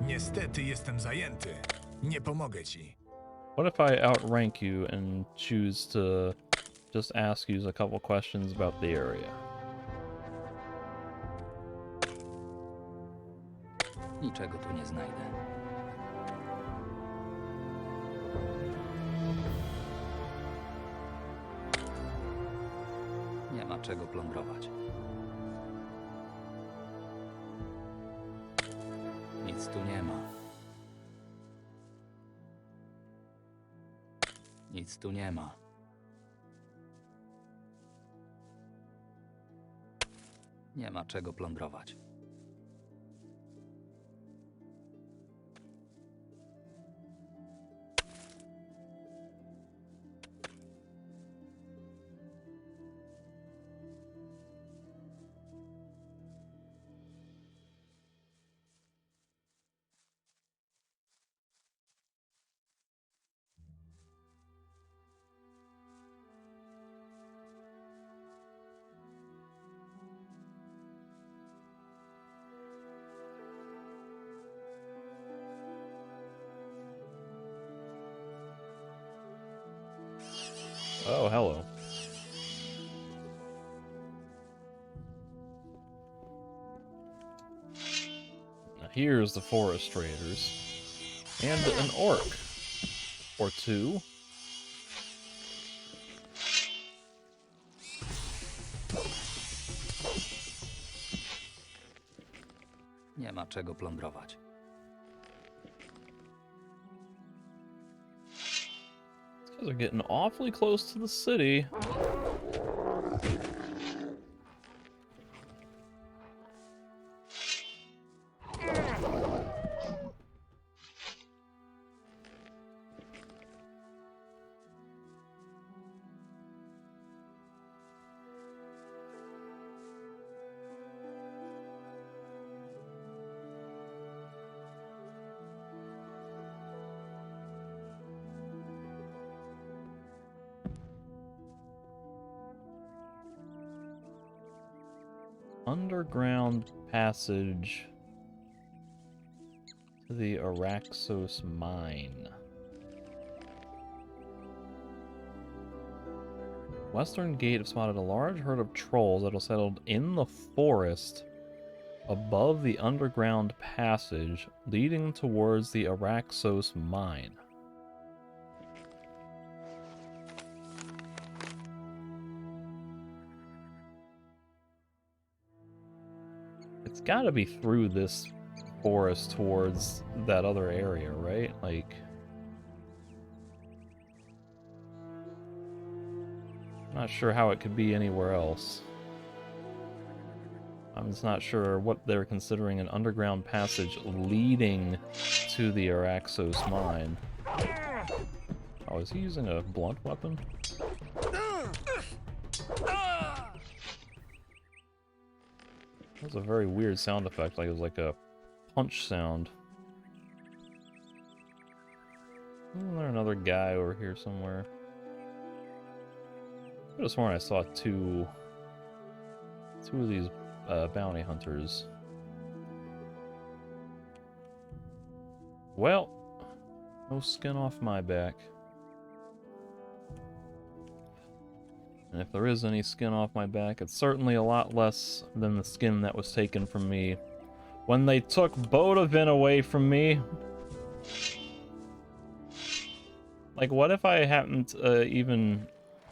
Niestety jestem zajęty. Nie pomogę ci. What if I outrank you and choose to just ask you a couple questions about the area? Niczego tu nie znajdę. Nie ma czego plądrować. Nic tu nie ma. Nic tu nie ma. Nie ma czego plądrować. Oh, hello. Now here's the forest raiders. And an orc. Or two. Nie ma czego plądrować. These guys are getting awfully close to the city. Underground passage to the Archolos mine. Western Gate have spotted a large herd of trolls that have settled in the forest above the underground passage leading towards the Archolos mine. It's gotta be through this forest towards that other area, right? Like, I'm not sure how it could be anywhere else. I'm just not sure what they're considering an underground passage leading to the Archolos mine. Oh, is he using a blunt weapon? That was a very weird sound effect, like it was like a punch sound. Isn't there another guy over here somewhere? I could have sworn I saw two of these bounty hunters. Well, no skin off my back. And if there is any skin off my back, it's certainly a lot less than the skin that was taken from me when they took Bodavin away from me. Like, what if I hadn't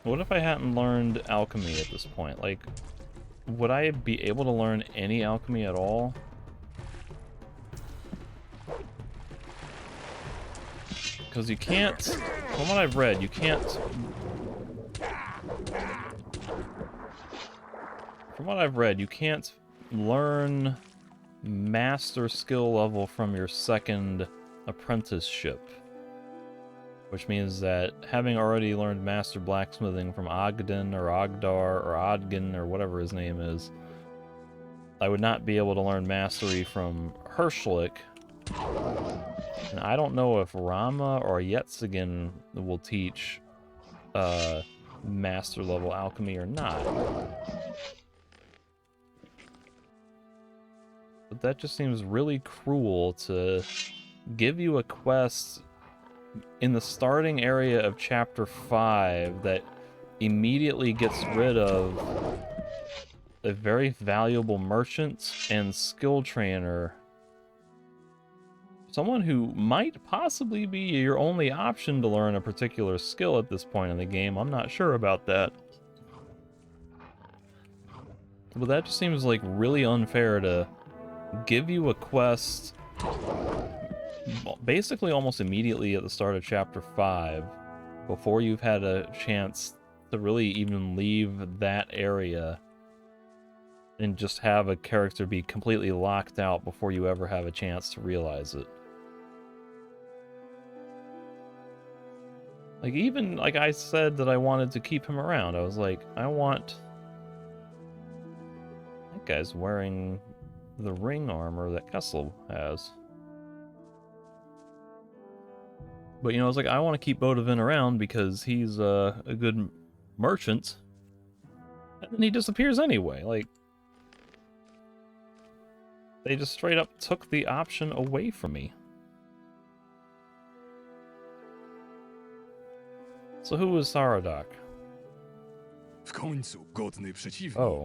what if I hadn't learned alchemy at this point? Like, would I be able to learn any alchemy at all? Because you can't, from what I've read, you can't... From what I've read, you can't learn master skill level from your second apprenticeship. Which means that having already learned master blacksmithing from Ogden or Ogdar or Odgen or whatever his name is, I would not be able to learn mastery from Herschlik. And I don't know if Rama or Yetzigan will teach master level alchemy or not. But that just seems really cruel to give you a quest in the starting area of Chapter 5 that immediately gets rid of a very valuable merchant and skill trainer. Someone who might possibly be your only option to learn a particular skill at this point in the game. I'm not sure about that. But that just seems like really unfair to give you a quest basically almost immediately at the start of Chapter 5 before you've had a chance to really even leave that area and just have a character be completely locked out before you ever have a chance to realize it. Like, even, like I said that I wanted to keep him around. I was like, I want... That guy's wearing the ring armor that Kessel has. But, you know, I was like, I want to keep Bodavin around because he's a good merchant. And then he disappears anyway. Like, they just straight up took the option away from me. So who was Saradak? W końcu godny przeciwnik. Oh.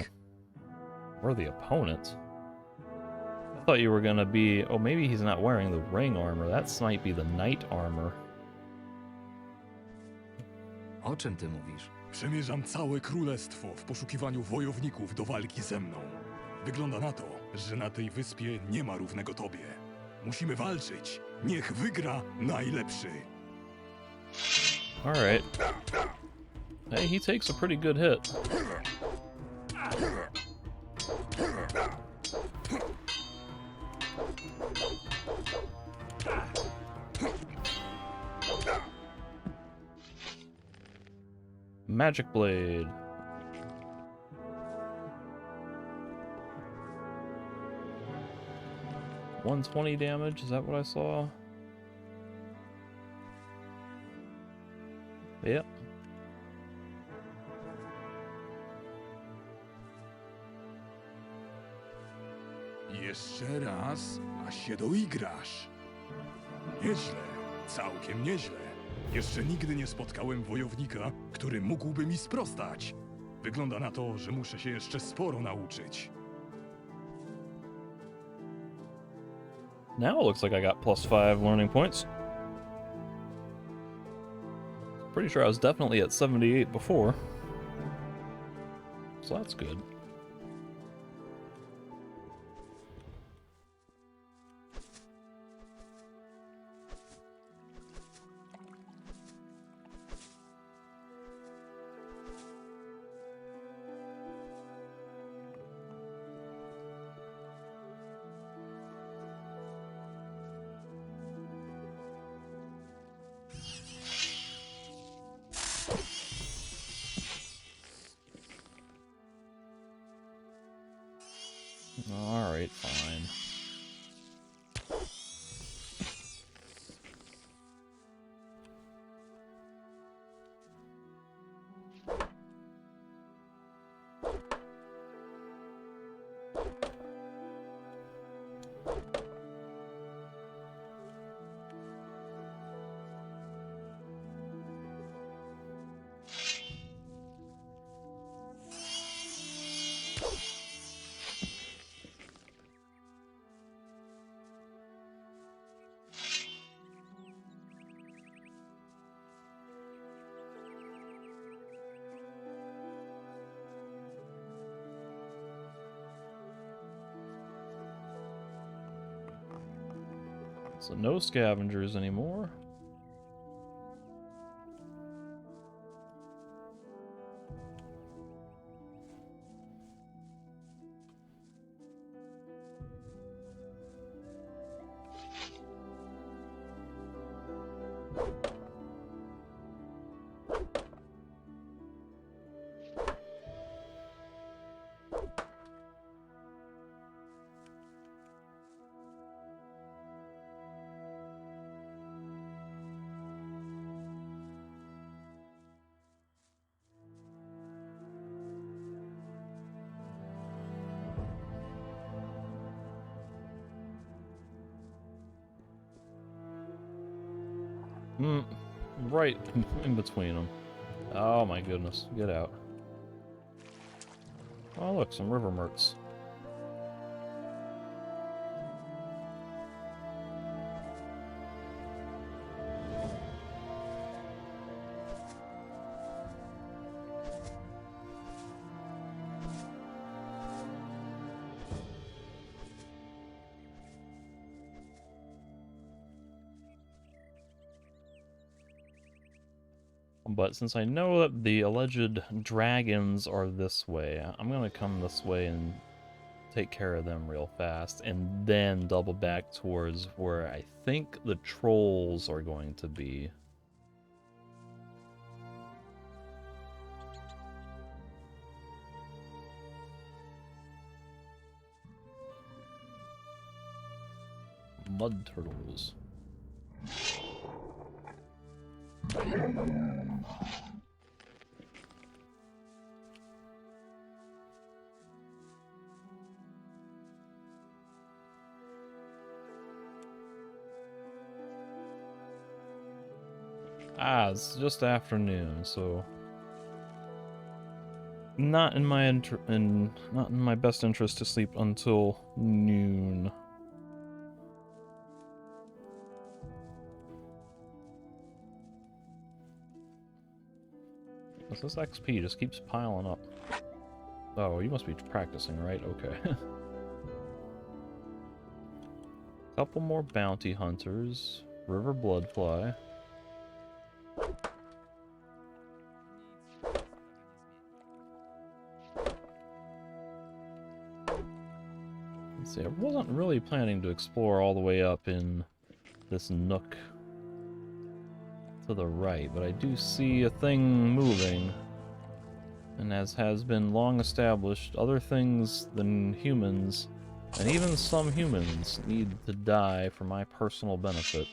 We're the opponent. I thought you were gonna be... Oh, maybe he's not wearing the ring armor. That might be the knight armor. O czym ty mówisz? Przemierzam całe królestwo w poszukiwaniu wojowników do walki ze mną. Wygląda na to, że na tej wyspie nie ma równego tobie. Musimy walczyć. Niech wygra najlepszy. Alright. Hey, he takes a pretty good hit. Magic Blade. $120 damage, is that what I saw? Yep. Jeszcze raz, a się doigrasz. Nieźle, całkiem nieźle. Jeszcze nigdy nie spotkałem wojownika, który mógłby mi sprostać. Wygląda na to, że muszę się jeszcze sporo nauczyć. Now it looks like I got +5 learning points. Pretty sure I was definitely at 78 before. So that's good. Alright, fine. So no scavengers anymore. Right in between them. Oh my goodness, get out. Oh look, some river mercs. But since I know that the alleged dragons are this way, I'm gonna come this way and take care of them real fast, and then double back towards where I think the trolls are going to be. Mud turtles. Ah, it's just afternoon, so not in my not in my best interest to sleep until noon. This XP just keeps piling up. Oh, you must be practicing, right? Okay. Couple more bounty hunters. River bloodfly. Let's see, I wasn't really planning to explore all the way up in this nook to the right, but I do see a thing moving. And as has been long established, other things than humans, and even some humans, need to die for my personal benefit.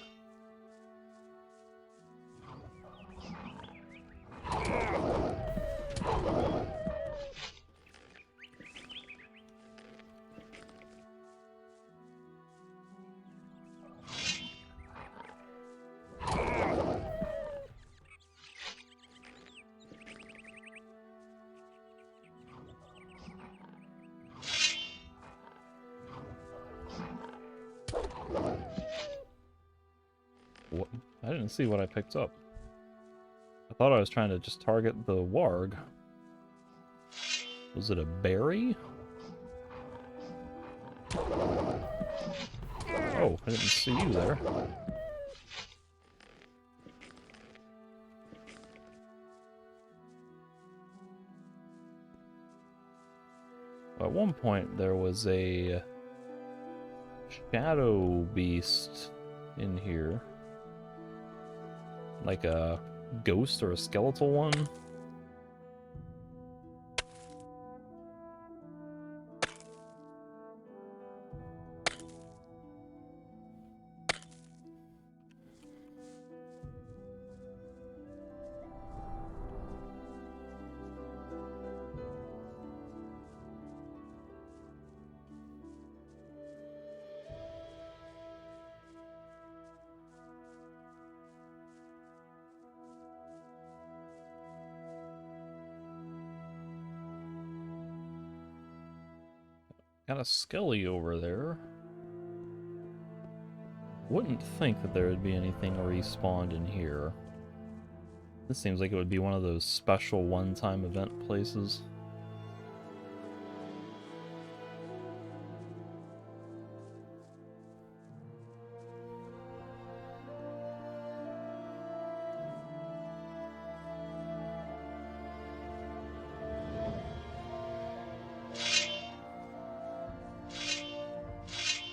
What? I didn't see what I picked up. I thought I was trying to just target the warg. Was it a berry? Oh, I didn't see you there. At one point there was a shadow beast in here. Like a ghost or a skeletal one. Got a skelly over there. Wouldn't think that there would be anything respawned in here. This seems like it would be one of those special one-time event places.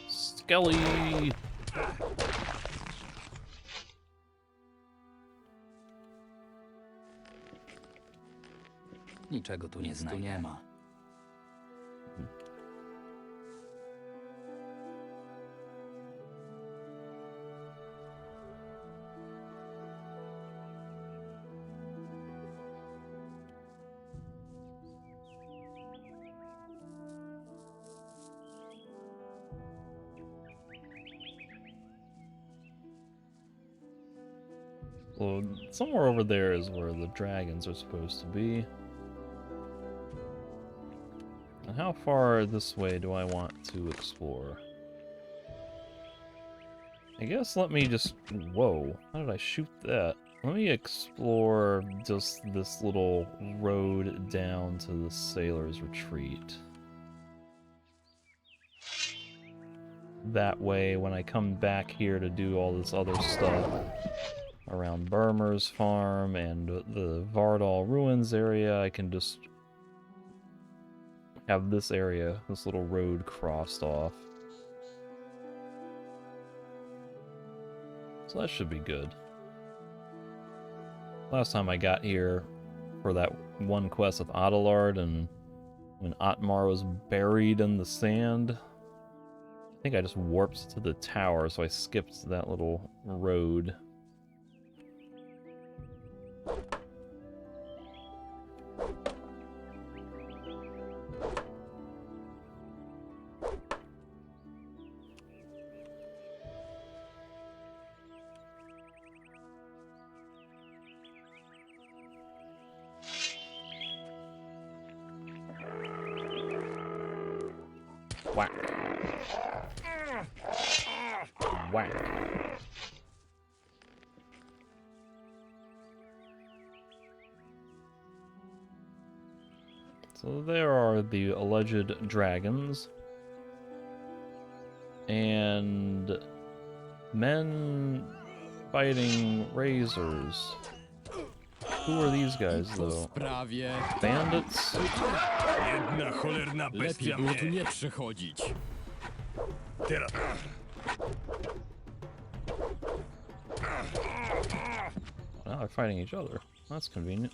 Skelly! Niczego tu nie znajdę. Well, somewhere over there is where the dragons are supposed to be. And how far this way do I want to explore? I guess let me just... Whoa, how did I shoot that? Let me explore just this little road down to the Sailor's Retreat. That way, when I come back here to do all this other stuff around Burmer's farm and the Vardal Ruins area, I can just have this area, this little road crossed off. So that should be good. Last time I got here for that one quest with Adelard, and when Otmar was buried in the sand, I think I just warped to the tower, so I skipped that little road. Whack. Whack. So there are the alleged dragons. And men fighting razors. Who are these guys, though? Bandits? Jedna cholerna bestia było tu nie przechodzić. Teraz. Now they're fighting each other. That's convenient.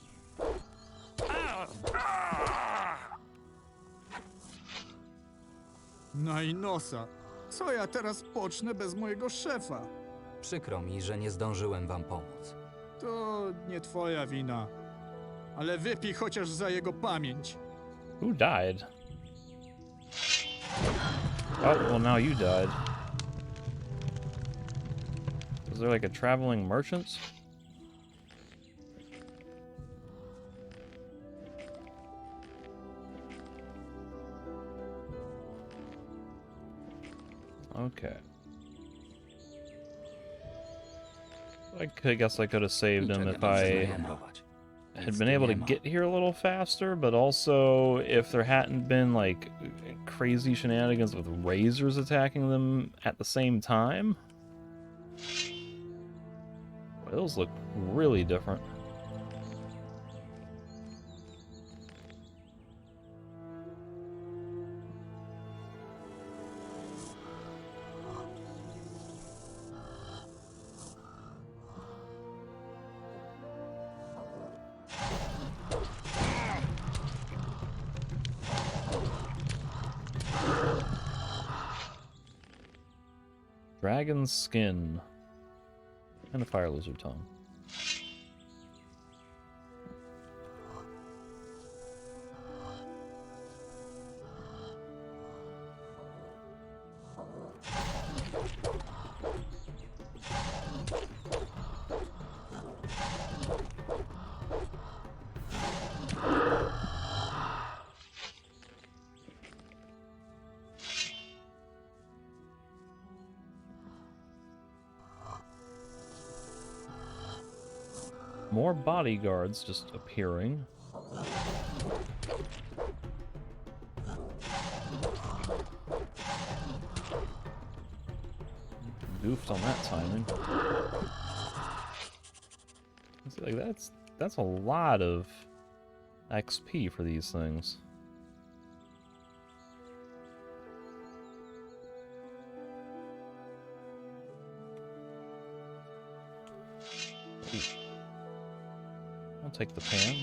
No i nosa. Co ja teraz pocznę bez mojego szefa? Przykro mi, że nie zdążyłem wam pomóc. To nie twoja wina. Ale wypij chociaż za jego pamięć. Who died? Oh, well now you died. Is there like a traveling merchant? Okay. I guess I could have saved him if I had been able to get here a little faster, but also if there hadn't been like crazy shenanigans with razors attacking them at the same time. Those look really different. Dragon skin and a fire lizard tongue. More bodyguards just appearing. Goofed on that timing. See, like that's a lot of XP for these things. Ooh. I'll take the pan.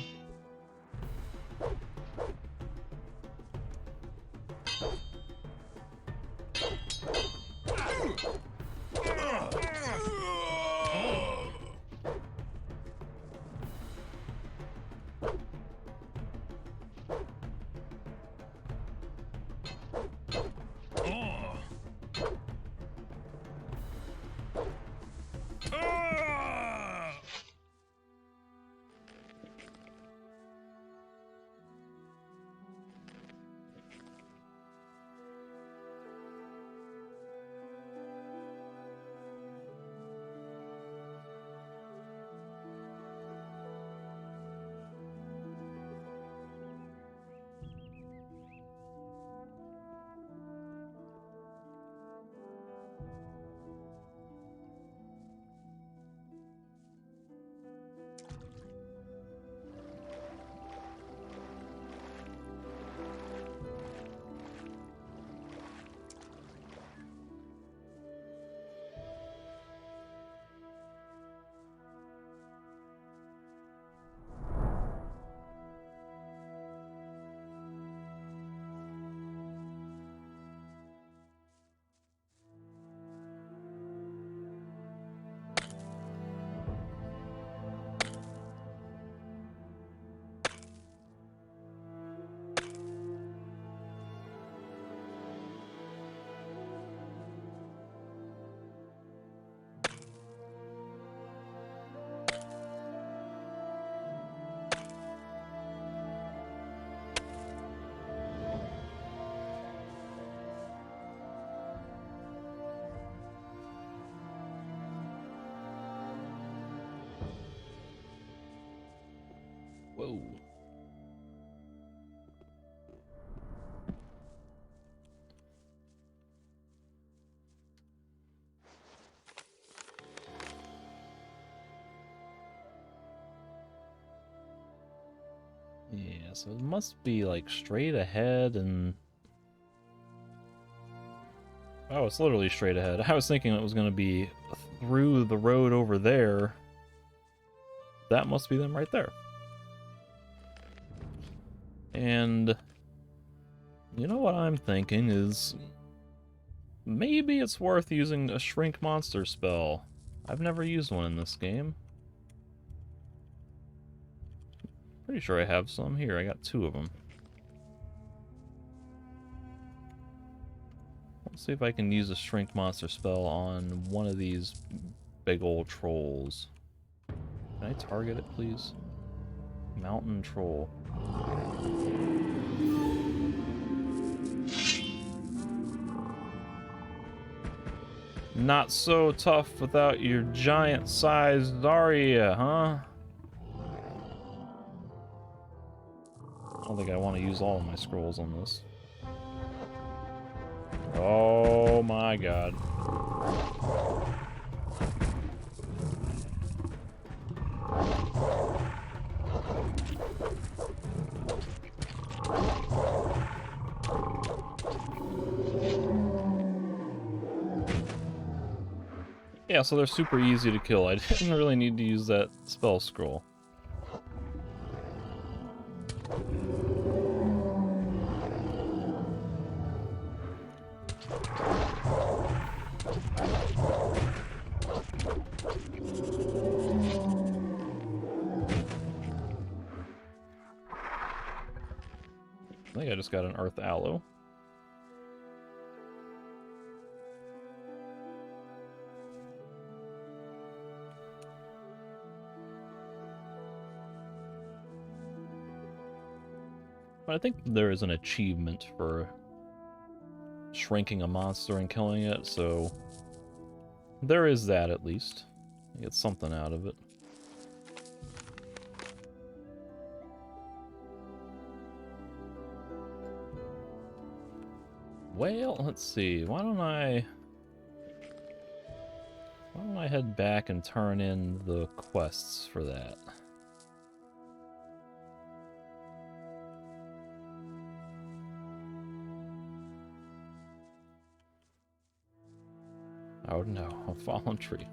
Whoa. Yeah, so it must be like straight ahead and... Oh, it's literally straight ahead. I was thinking it was going to be through the road over there. That must be them right there. And you know what I'm thinking is maybe it's worth using a shrink monster spell. I've never used one in this game. Pretty sure I have some here. I got 2 of them. Let's see if I can use a shrink monster spell on one of these big old trolls. Can I target it, please? Mountain troll. Not so tough without your giant-sized Daria, huh? I don't think I want to use all of my scrolls on this. Oh my god. Yeah, so they're super easy to kill. I didn't really need to use that spell scroll. I think I just got an Earth Aloe. But I think there is an achievement for shrinking a monster and killing it, so there is that at least. I get something out of it. Well, let's see. Why don't I head back and turn in the quests for that? Oh no, a fallen tree.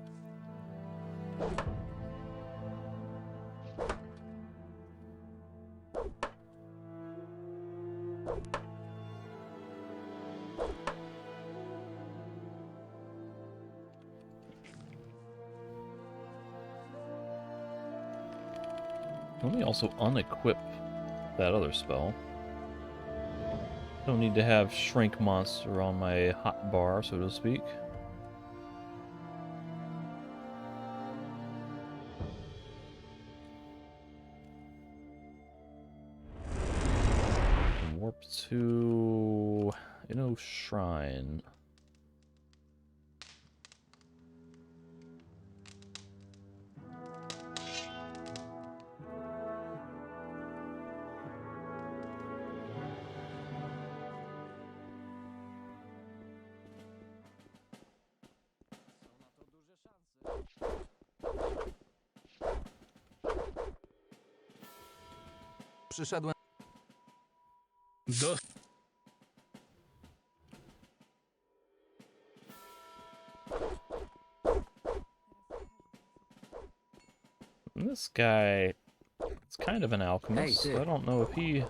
Let me also unequip that other spell. Don't need to have Shrink Monster on my hotbar, so to speak. Warp to Inno Shrine. Przyszedłem... This guy, it's kind of an alchemist. Hey, so I don't know if he...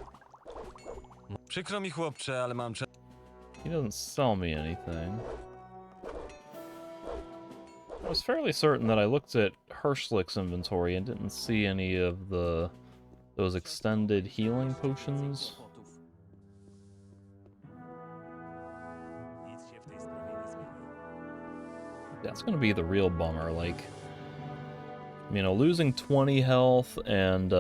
Przykro mi, chłopcze, ale mam... He doesn't sell me anything. I was fairly certain that I looked at Hirschlick's inventory and didn't see any of those extended healing potions. That's gonna be the real bummer, like, you know, losing 20 health and,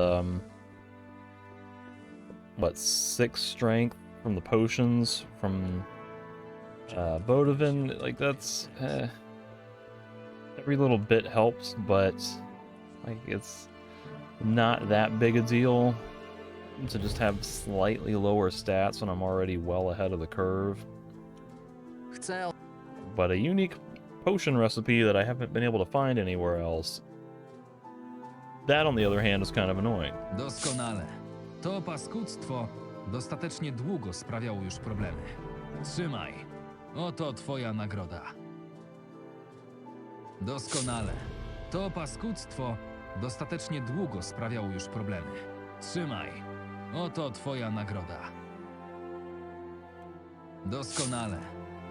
what, 6 strength from the potions from, Bodovin, like, that's, every little bit helps, but, like, it's not that big a deal to just have slightly lower stats when I'm already well ahead of the curve. But a unique potion recipe that I haven't been able to find anywhere else, that on the other hand is kind of annoying. Doskonale. To paskudztwo dostatecznie długo sprawiało już problemy. Trzymaj. Oto twoja nagroda. Doskonale. To paskudztwo dostatecznie długo sprawiało już problemy. Trzymaj. Oto twoja nagroda. Doskonale.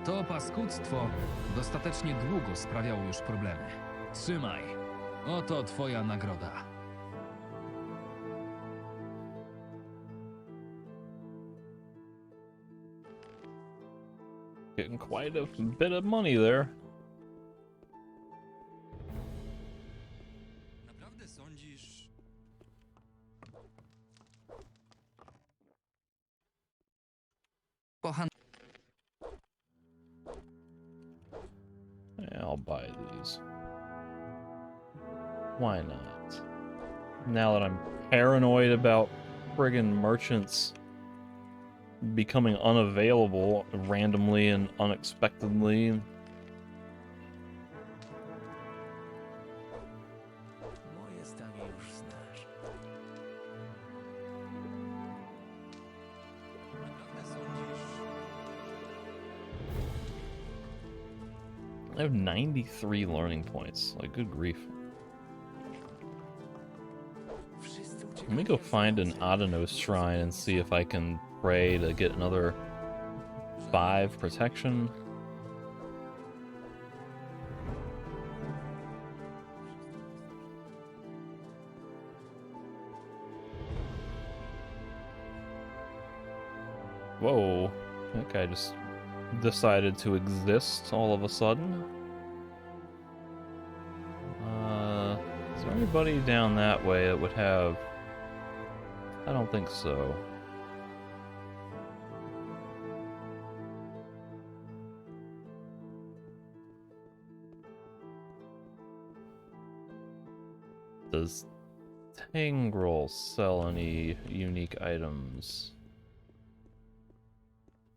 To paskudztwo dostatecznie długo sprawiało już problemy. Trzymaj. Oto twoja nagroda. Getting quite a bit of money there. Naprawdę sądzisz... Why not? Now that I'm paranoid about friggin' merchants becoming unavailable randomly and unexpectedly. I have 93 learning points. Like, good grief. Let me go find an Adanos shrine and see if I can pray to get another 5 protection. Whoa, that guy just decided to exist all of a sudden. Is there anybody down that way that would have... I don't think so. Does Tangrel sell any unique items?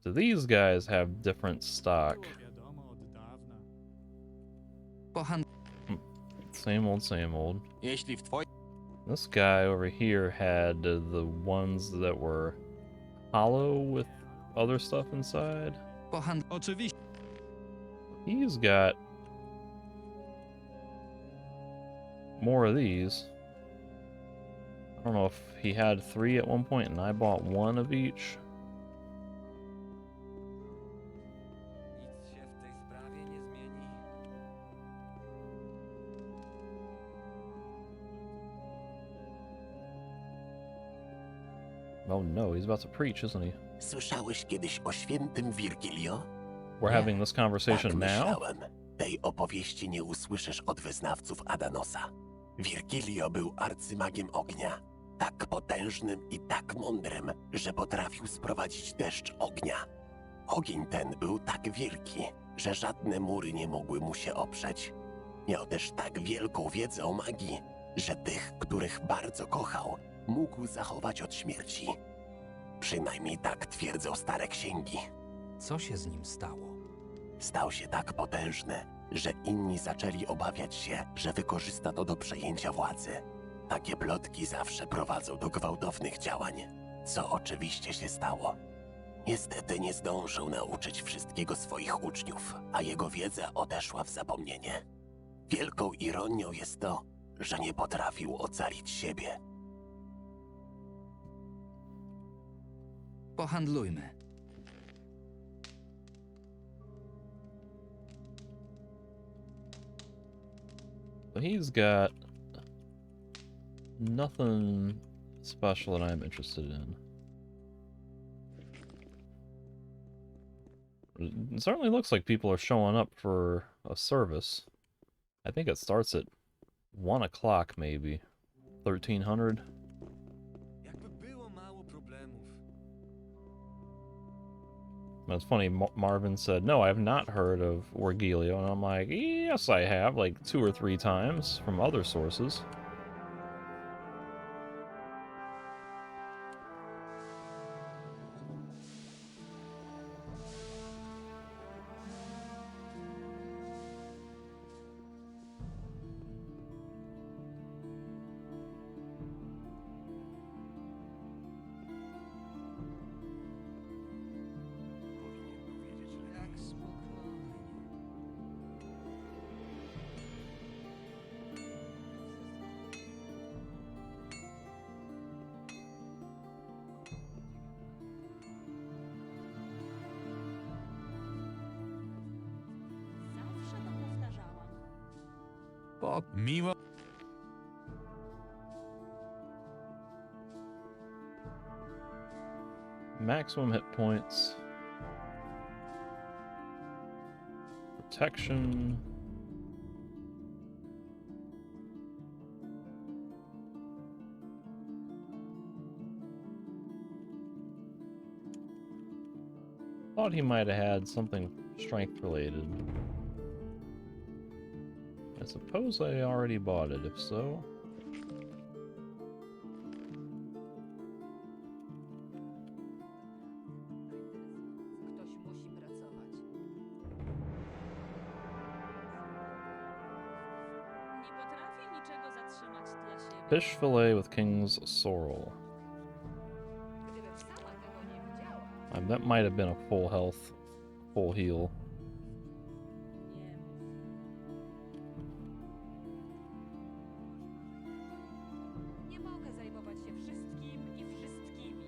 Do these guys have different stock? Same old, same old. This guy over here had the ones that were hollow with other stuff inside. He's got more of these. I don't know if he had 3 at one point and I bought 1 of each. Oh no, he's about to preach, isn't he? Słyszałeś kiedyś o świętym Virgilio? We're having this conversation Tak now? myślałem. Tej opowieści nie usłyszysz od wyznawców Adanosa. Virgilio był arcymagiem ognia. Tak potężnym i tak mądrym, że potrafił sprowadzić deszcz ognia. Ogień ten był tak wielki, że żadne mury nie mogły mu się oprzeć. Miał też tak wielką wiedzę o magii, że tych, których bardzo kochał, mógł zachować od śmierci. Przynajmniej tak twierdzą stare księgi. Co się z nim stało? Stał się tak potężny, że inni zaczęli obawiać się, że wykorzysta to do przejęcia władzy. Takie plotki zawsze prowadzą do gwałtownych działań, co oczywiście się stało. Niestety nie zdążył nauczyć wszystkiego swoich uczniów, a jego wiedza odeszła w zapomnienie. Wielką ironią jest to, że nie potrafił ocalić siebie. Pohandlujmy. But he's got nothing special that I'm interested in. It certainly looks like people are showing up for a service. I think it starts at 1 o'clock, maybe. 1300. It's funny, Marvin said, no, I have not heard of Virgilio, and I'm like, yes, I have, like 2 or 3 times from other sources. Miło. Maximum hit points. Protection. Thought he might have had something strength related. I suppose I already bought it, if so. Fish fillet with king's sorrel. That might have been a full health, full heal. Nie mogę zajmować się wszystkim i wszystkimi.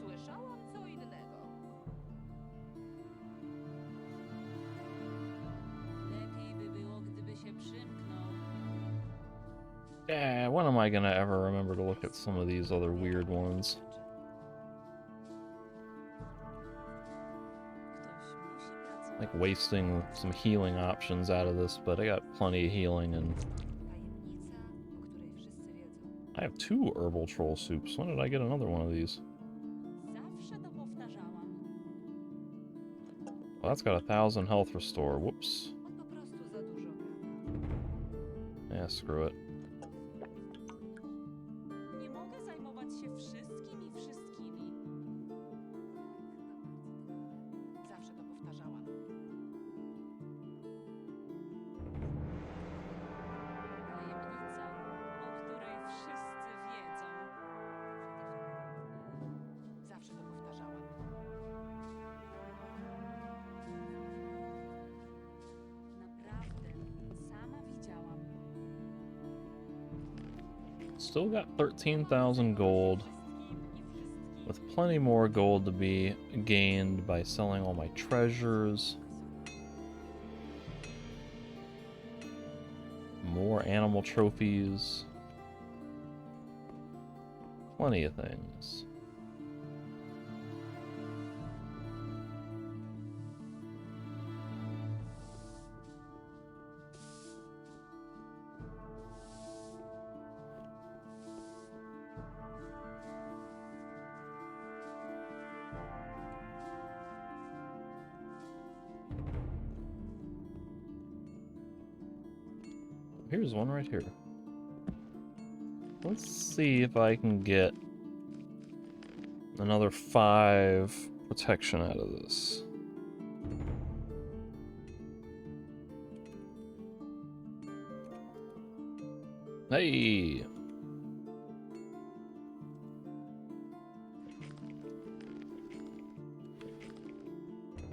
Słyszałam co innego. Lepiej by było, gdyby się przymknął. Yeah, when am I gonna ever remember to look at some of these other weird ones? Like wasting some healing options out of this, but I got plenty of healing and I have 2 herbal troll soups. When did I get another one of these? Well, that's got 1,000 health restore. Whoops. Yeah, screw it. Nie mogę zajmować się wszystkim i wszystkimi. Zawsze to powtarzałam. Tajemnica, o której wszyscy wiedzą. Zawsze to powtarzałam. Naprawdę, sama widziałam. Still got 13,000 gold, with plenty more gold to be gained by selling all my treasures. More animal trophies. Plenty of things. Here's one right here. Let's see if I can get another 5 protection out of this. Hey!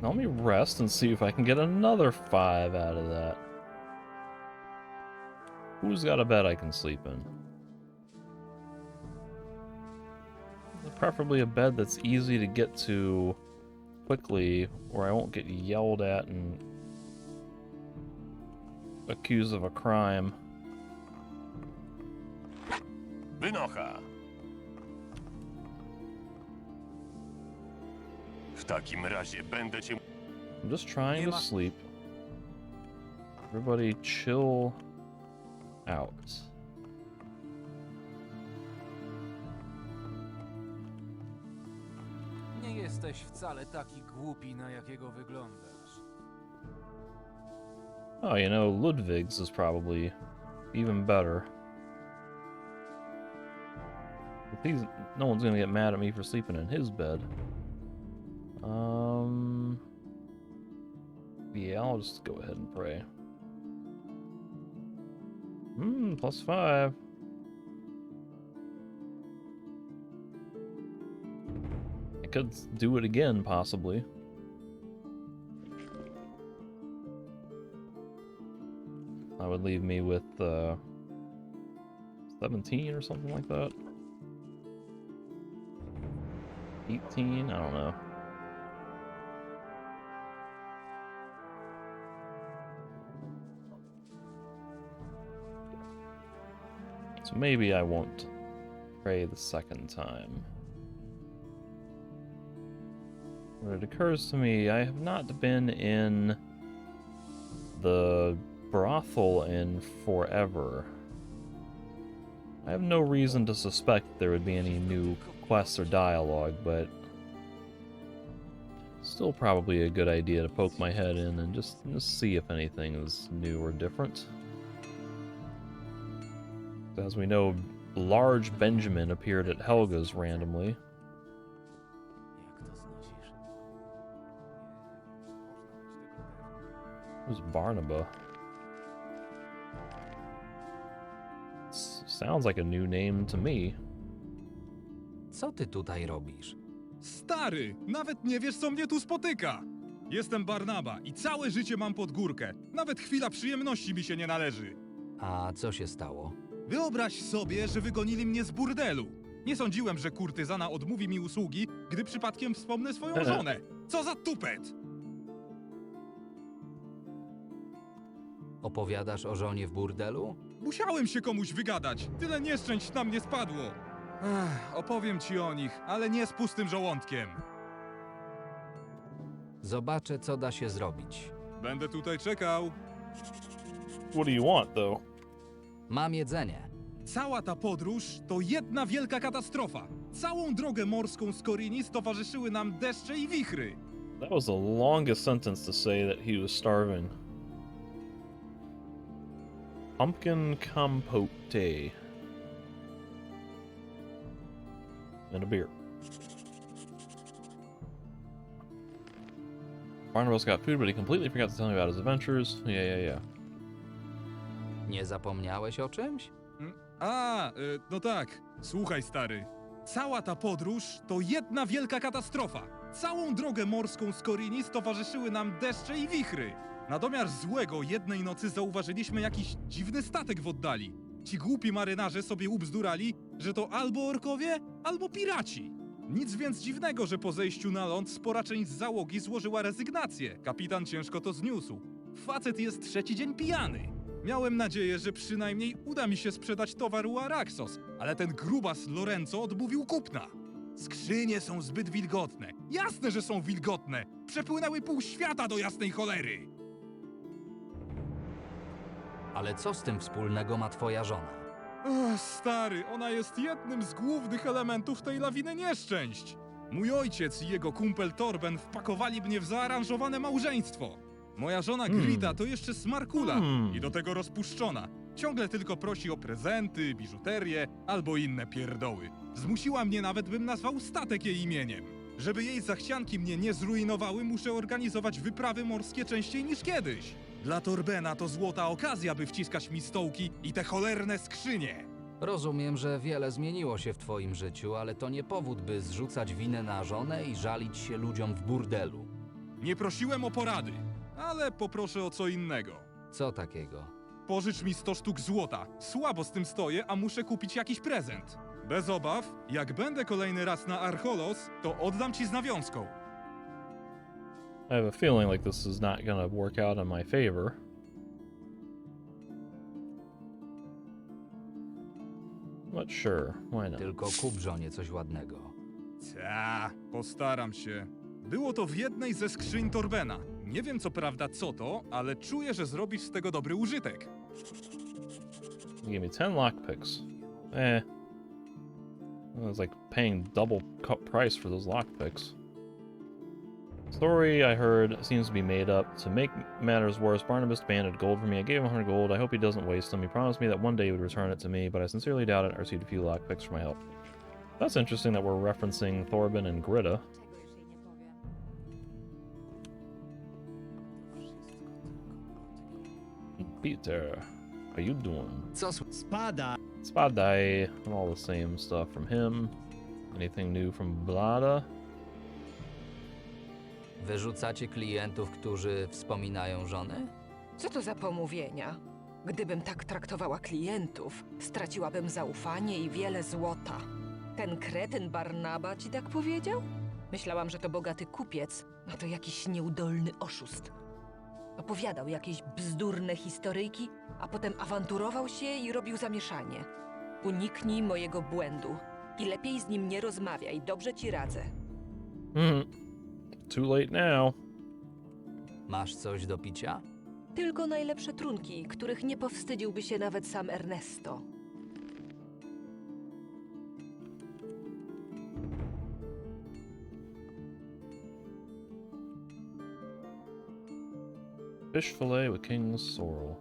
Now let me rest and see if I can get another 5 out of that. Who's got a bed I can sleep in? Preferably a bed that's easy to get to quickly, where I won't get yelled at and accused of a crime. Wynocha! W takim razie będę cię... I'm just trying to sleep. Everybody chill out. Nie jesteś wcale taki głupi, na jakiego wyglądasz. Oh, you know, Ludwig's is probably even better. If he's, no one's gonna get mad at me for sleeping in his bed. Yeah, I'll just go ahead and pray. +5. I could do it again, possibly. That would leave me with 17 or something like that. 18? I don't know. So maybe I won't pray the second time. But it occurs to me, I have not been in the brothel in forever. I have no reason to suspect there would be any new quests or dialogue, but still probably a good idea to poke my head in and just see if anything is new or different. As we know, Large Benjamin appeared at Helga's randomly. Who's Barnaba? Sounds like a new name to me. Co ty tutaj robisz? Stary, nawet nie wiesz, co mnie tu spotyka. Jestem Barnaba i całe życie mam pod górkę. Nawet chwila przyjemności mi się nie należy. A co się stało? Wyobraź sobie, że wygonili mnie z burdelu. Nie sądziłem, że kurtyzana odmówi mi usługi, gdy przypadkiem wspomnę swoją żonę. Co za tupet! Opowiadasz o żonie w burdelu? Musiałem się komuś wygadać. Tyle nieszczęść na mnie spadło. Opowiem ci o nich, ale nie z pustym żołądkiem. Zobaczę, co da się zrobić. Będę tutaj czekał. What do you want, though? Mam jedzenie. Cała ta podróż to jedna wielka katastrofa. Całą drogę morską z Korinis towarzyszyły nam deszcze i wichry. That was the longest sentence to say that he was starving. Pumpkin compote. And a beer. Barnabas got food, but he completely forgot to tell me about his adventures. Yeah. Nie zapomniałeś o czymś? No tak. Słuchaj, stary. Cała ta podróż to jedna wielka katastrofa. Całą drogę morską z Korinis towarzyszyły nam deszcze i wichry. Na domiar złego jednej nocy zauważyliśmy jakiś dziwny statek w oddali. Ci głupi marynarze sobie ubzdurali, że to albo orkowie, albo piraci. Nic więc dziwnego, że po zejściu na ląd spora część załogi złożyła rezygnację. Kapitan ciężko to zniósł. Facet jest trzeci dzień pijany. Miałem nadzieję, że przynajmniej uda mi się sprzedać towar u Araxos, ale ten grubas Lorenzo odmówił kupna. Skrzynie są zbyt wilgotne. Jasne, że są wilgotne. Przepłynęły pół świata do jasnej cholery. Ale co z tym wspólnego ma twoja żona? Stary, ona jest jednym z głównych elementów tej lawiny nieszczęść. Mój ojciec i jego kumpel Torben wpakowali mnie w zaaranżowane małżeństwo. Moja żona Grita to jeszcze smarkula i do tego rozpuszczona. Ciągle tylko prosi o prezenty, biżuterię albo inne pierdoły. Zmusiła mnie nawet, bym nazwał statek jej imieniem. Żeby jej zachcianki mnie nie zrujnowały, muszę organizować wyprawy morskie częściej niż kiedyś. Dla Torbena to złota okazja, by wciskać mi stołki i te cholerne skrzynie. Rozumiem, że wiele zmieniło się w twoim życiu, ale to nie powód, by zrzucać winę na żonę i żalić się ludziom w burdelu. Nie prosiłem o porady, ale poproszę o co innego. Co takiego? Pożycz mi 100 sztuk złota. Słabo z tym stoję, a muszę kupić jakiś prezent. Bez obaw, jak będę kolejny raz na Archolos, to oddam ci z nawiązką. I have a feeling like this is not gonna work out in my favor. But sure, why not? Tylko kup żonie coś ładnego. Postaram się. Było to w jednej ze skrzyń Torbena. Nie wiem co prawda co to, ale czuję, że zrobisz z tego dobry użytek. Give me 10 lockpicks. It's like paying double price for those lockpicks. Story I heard seems to be made up. To make matters worse, Barnabas demanded gold from me. I gave him 100 gold. I hope he doesn't waste them. He promised me that one day he would return it to me, but I sincerely doubt it. I received a few lockpicks for my help. That's interesting that we're referencing Thorben and Grita. Peter, how you doing? Spadai, and all the same stuff from him. Anything new from Blada? Wyrzucacie klientów, którzy wspominają żonę? Co to za pomówienia? Gdybym tak traktowała klientów, straciłabym zaufanie i wiele złota. Ten kretyn Barnaba ci tak powiedział? Myślałam, że to bogaty kupiec, a to jakiś nieudolny oszust. Opowiadał jakieś bzdurne historyjki, a potem awanturował się i robił zamieszanie. Uniknij mojego błędu i lepiej z nim nie rozmawiaj, dobrze ci radzę. Too late now. Masz coś do picia? Tylko najlepsze trunki, których nie powstydziłby się nawet sam Ernesto. Fish fillet with king's sorrel.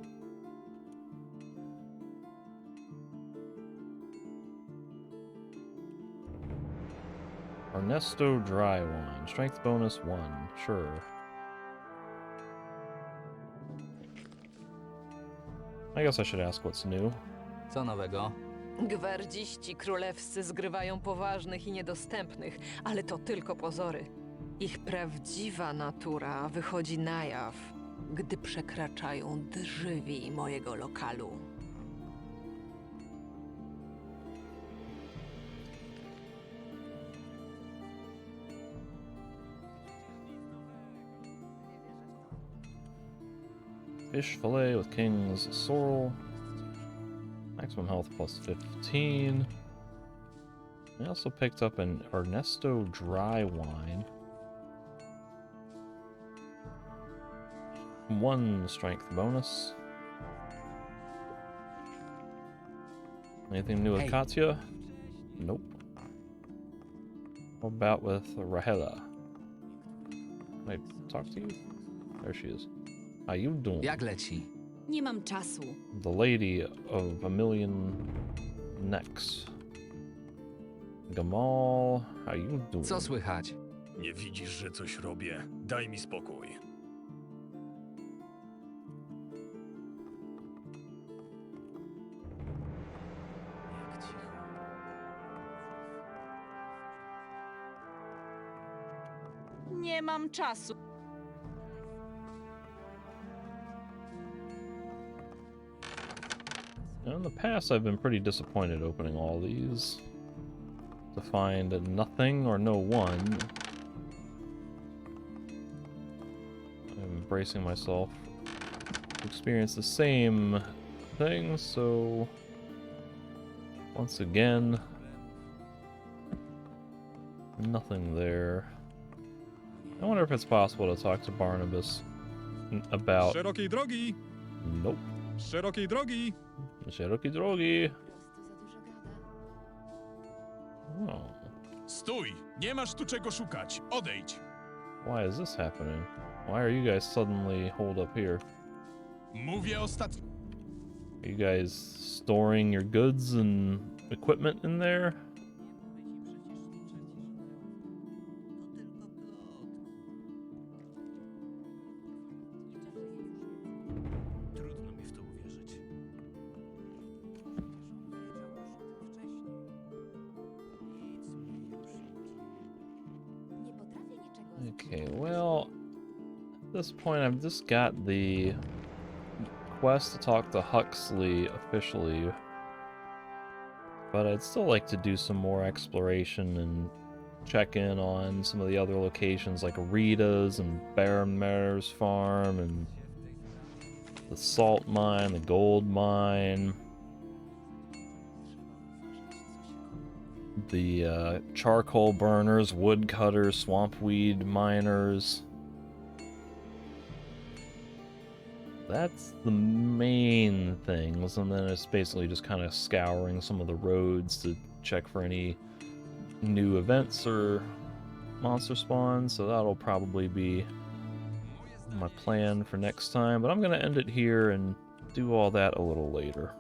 Ernesto dry wine. Strength bonus 1. Sure. I guess I should ask what's new. Co nowego? Gwardziści królewscy zgrywają poważnych i niedostępnych, ale to tylko pozory. Ich prawdziwa natura wychodzi na jaw, gdy przekraczają drzwi mojego lokalu. Fish fillet with king's sorrel. Maximum health plus 15. I also picked up an Ernesto dry wine. 1 strength bonus. Anything new with Katya? Nope. What about with Rahela? Can I talk to you? There she is. How you doing? Jak leci? Nie mam czasu. The lady of a million necks. Gamal, how you doing? Co słychać? Nie widzisz, że coś robię? Daj mi spokój. Nie mam czasu. In the past, I've been pretty disappointed opening all these to find nothing or no one. I'm bracing myself to experience the same thing, so once again, nothing there. I wonder if it's possible to talk to Barnabas about... Szerokiej drogi! Nope. Szerokiej drogi! Szerokiej drogi! Oh. Stój! Nie masz tu czego szukać. Odejdź! Why is this happening? Why are you guys suddenly holed up here? Mówię ostatnio. Are you guys storing your goods and equipment in there? Trudno mi w to uwierzyć. Okay, well, at this point I've just got the quest to talk to Huxley officially, but I'd still like to do some more exploration and check in on some of the other locations like Rita's and Bearmare's farm and the salt mine, the gold mine, the charcoal burners, woodcutters, swampweed miners. That's the main things, and then it's basically just kind of scouring some of the roads to check for any new events or monster spawns, so that'll probably be my plan for next time, but I'm going to end it here and do all that a little later.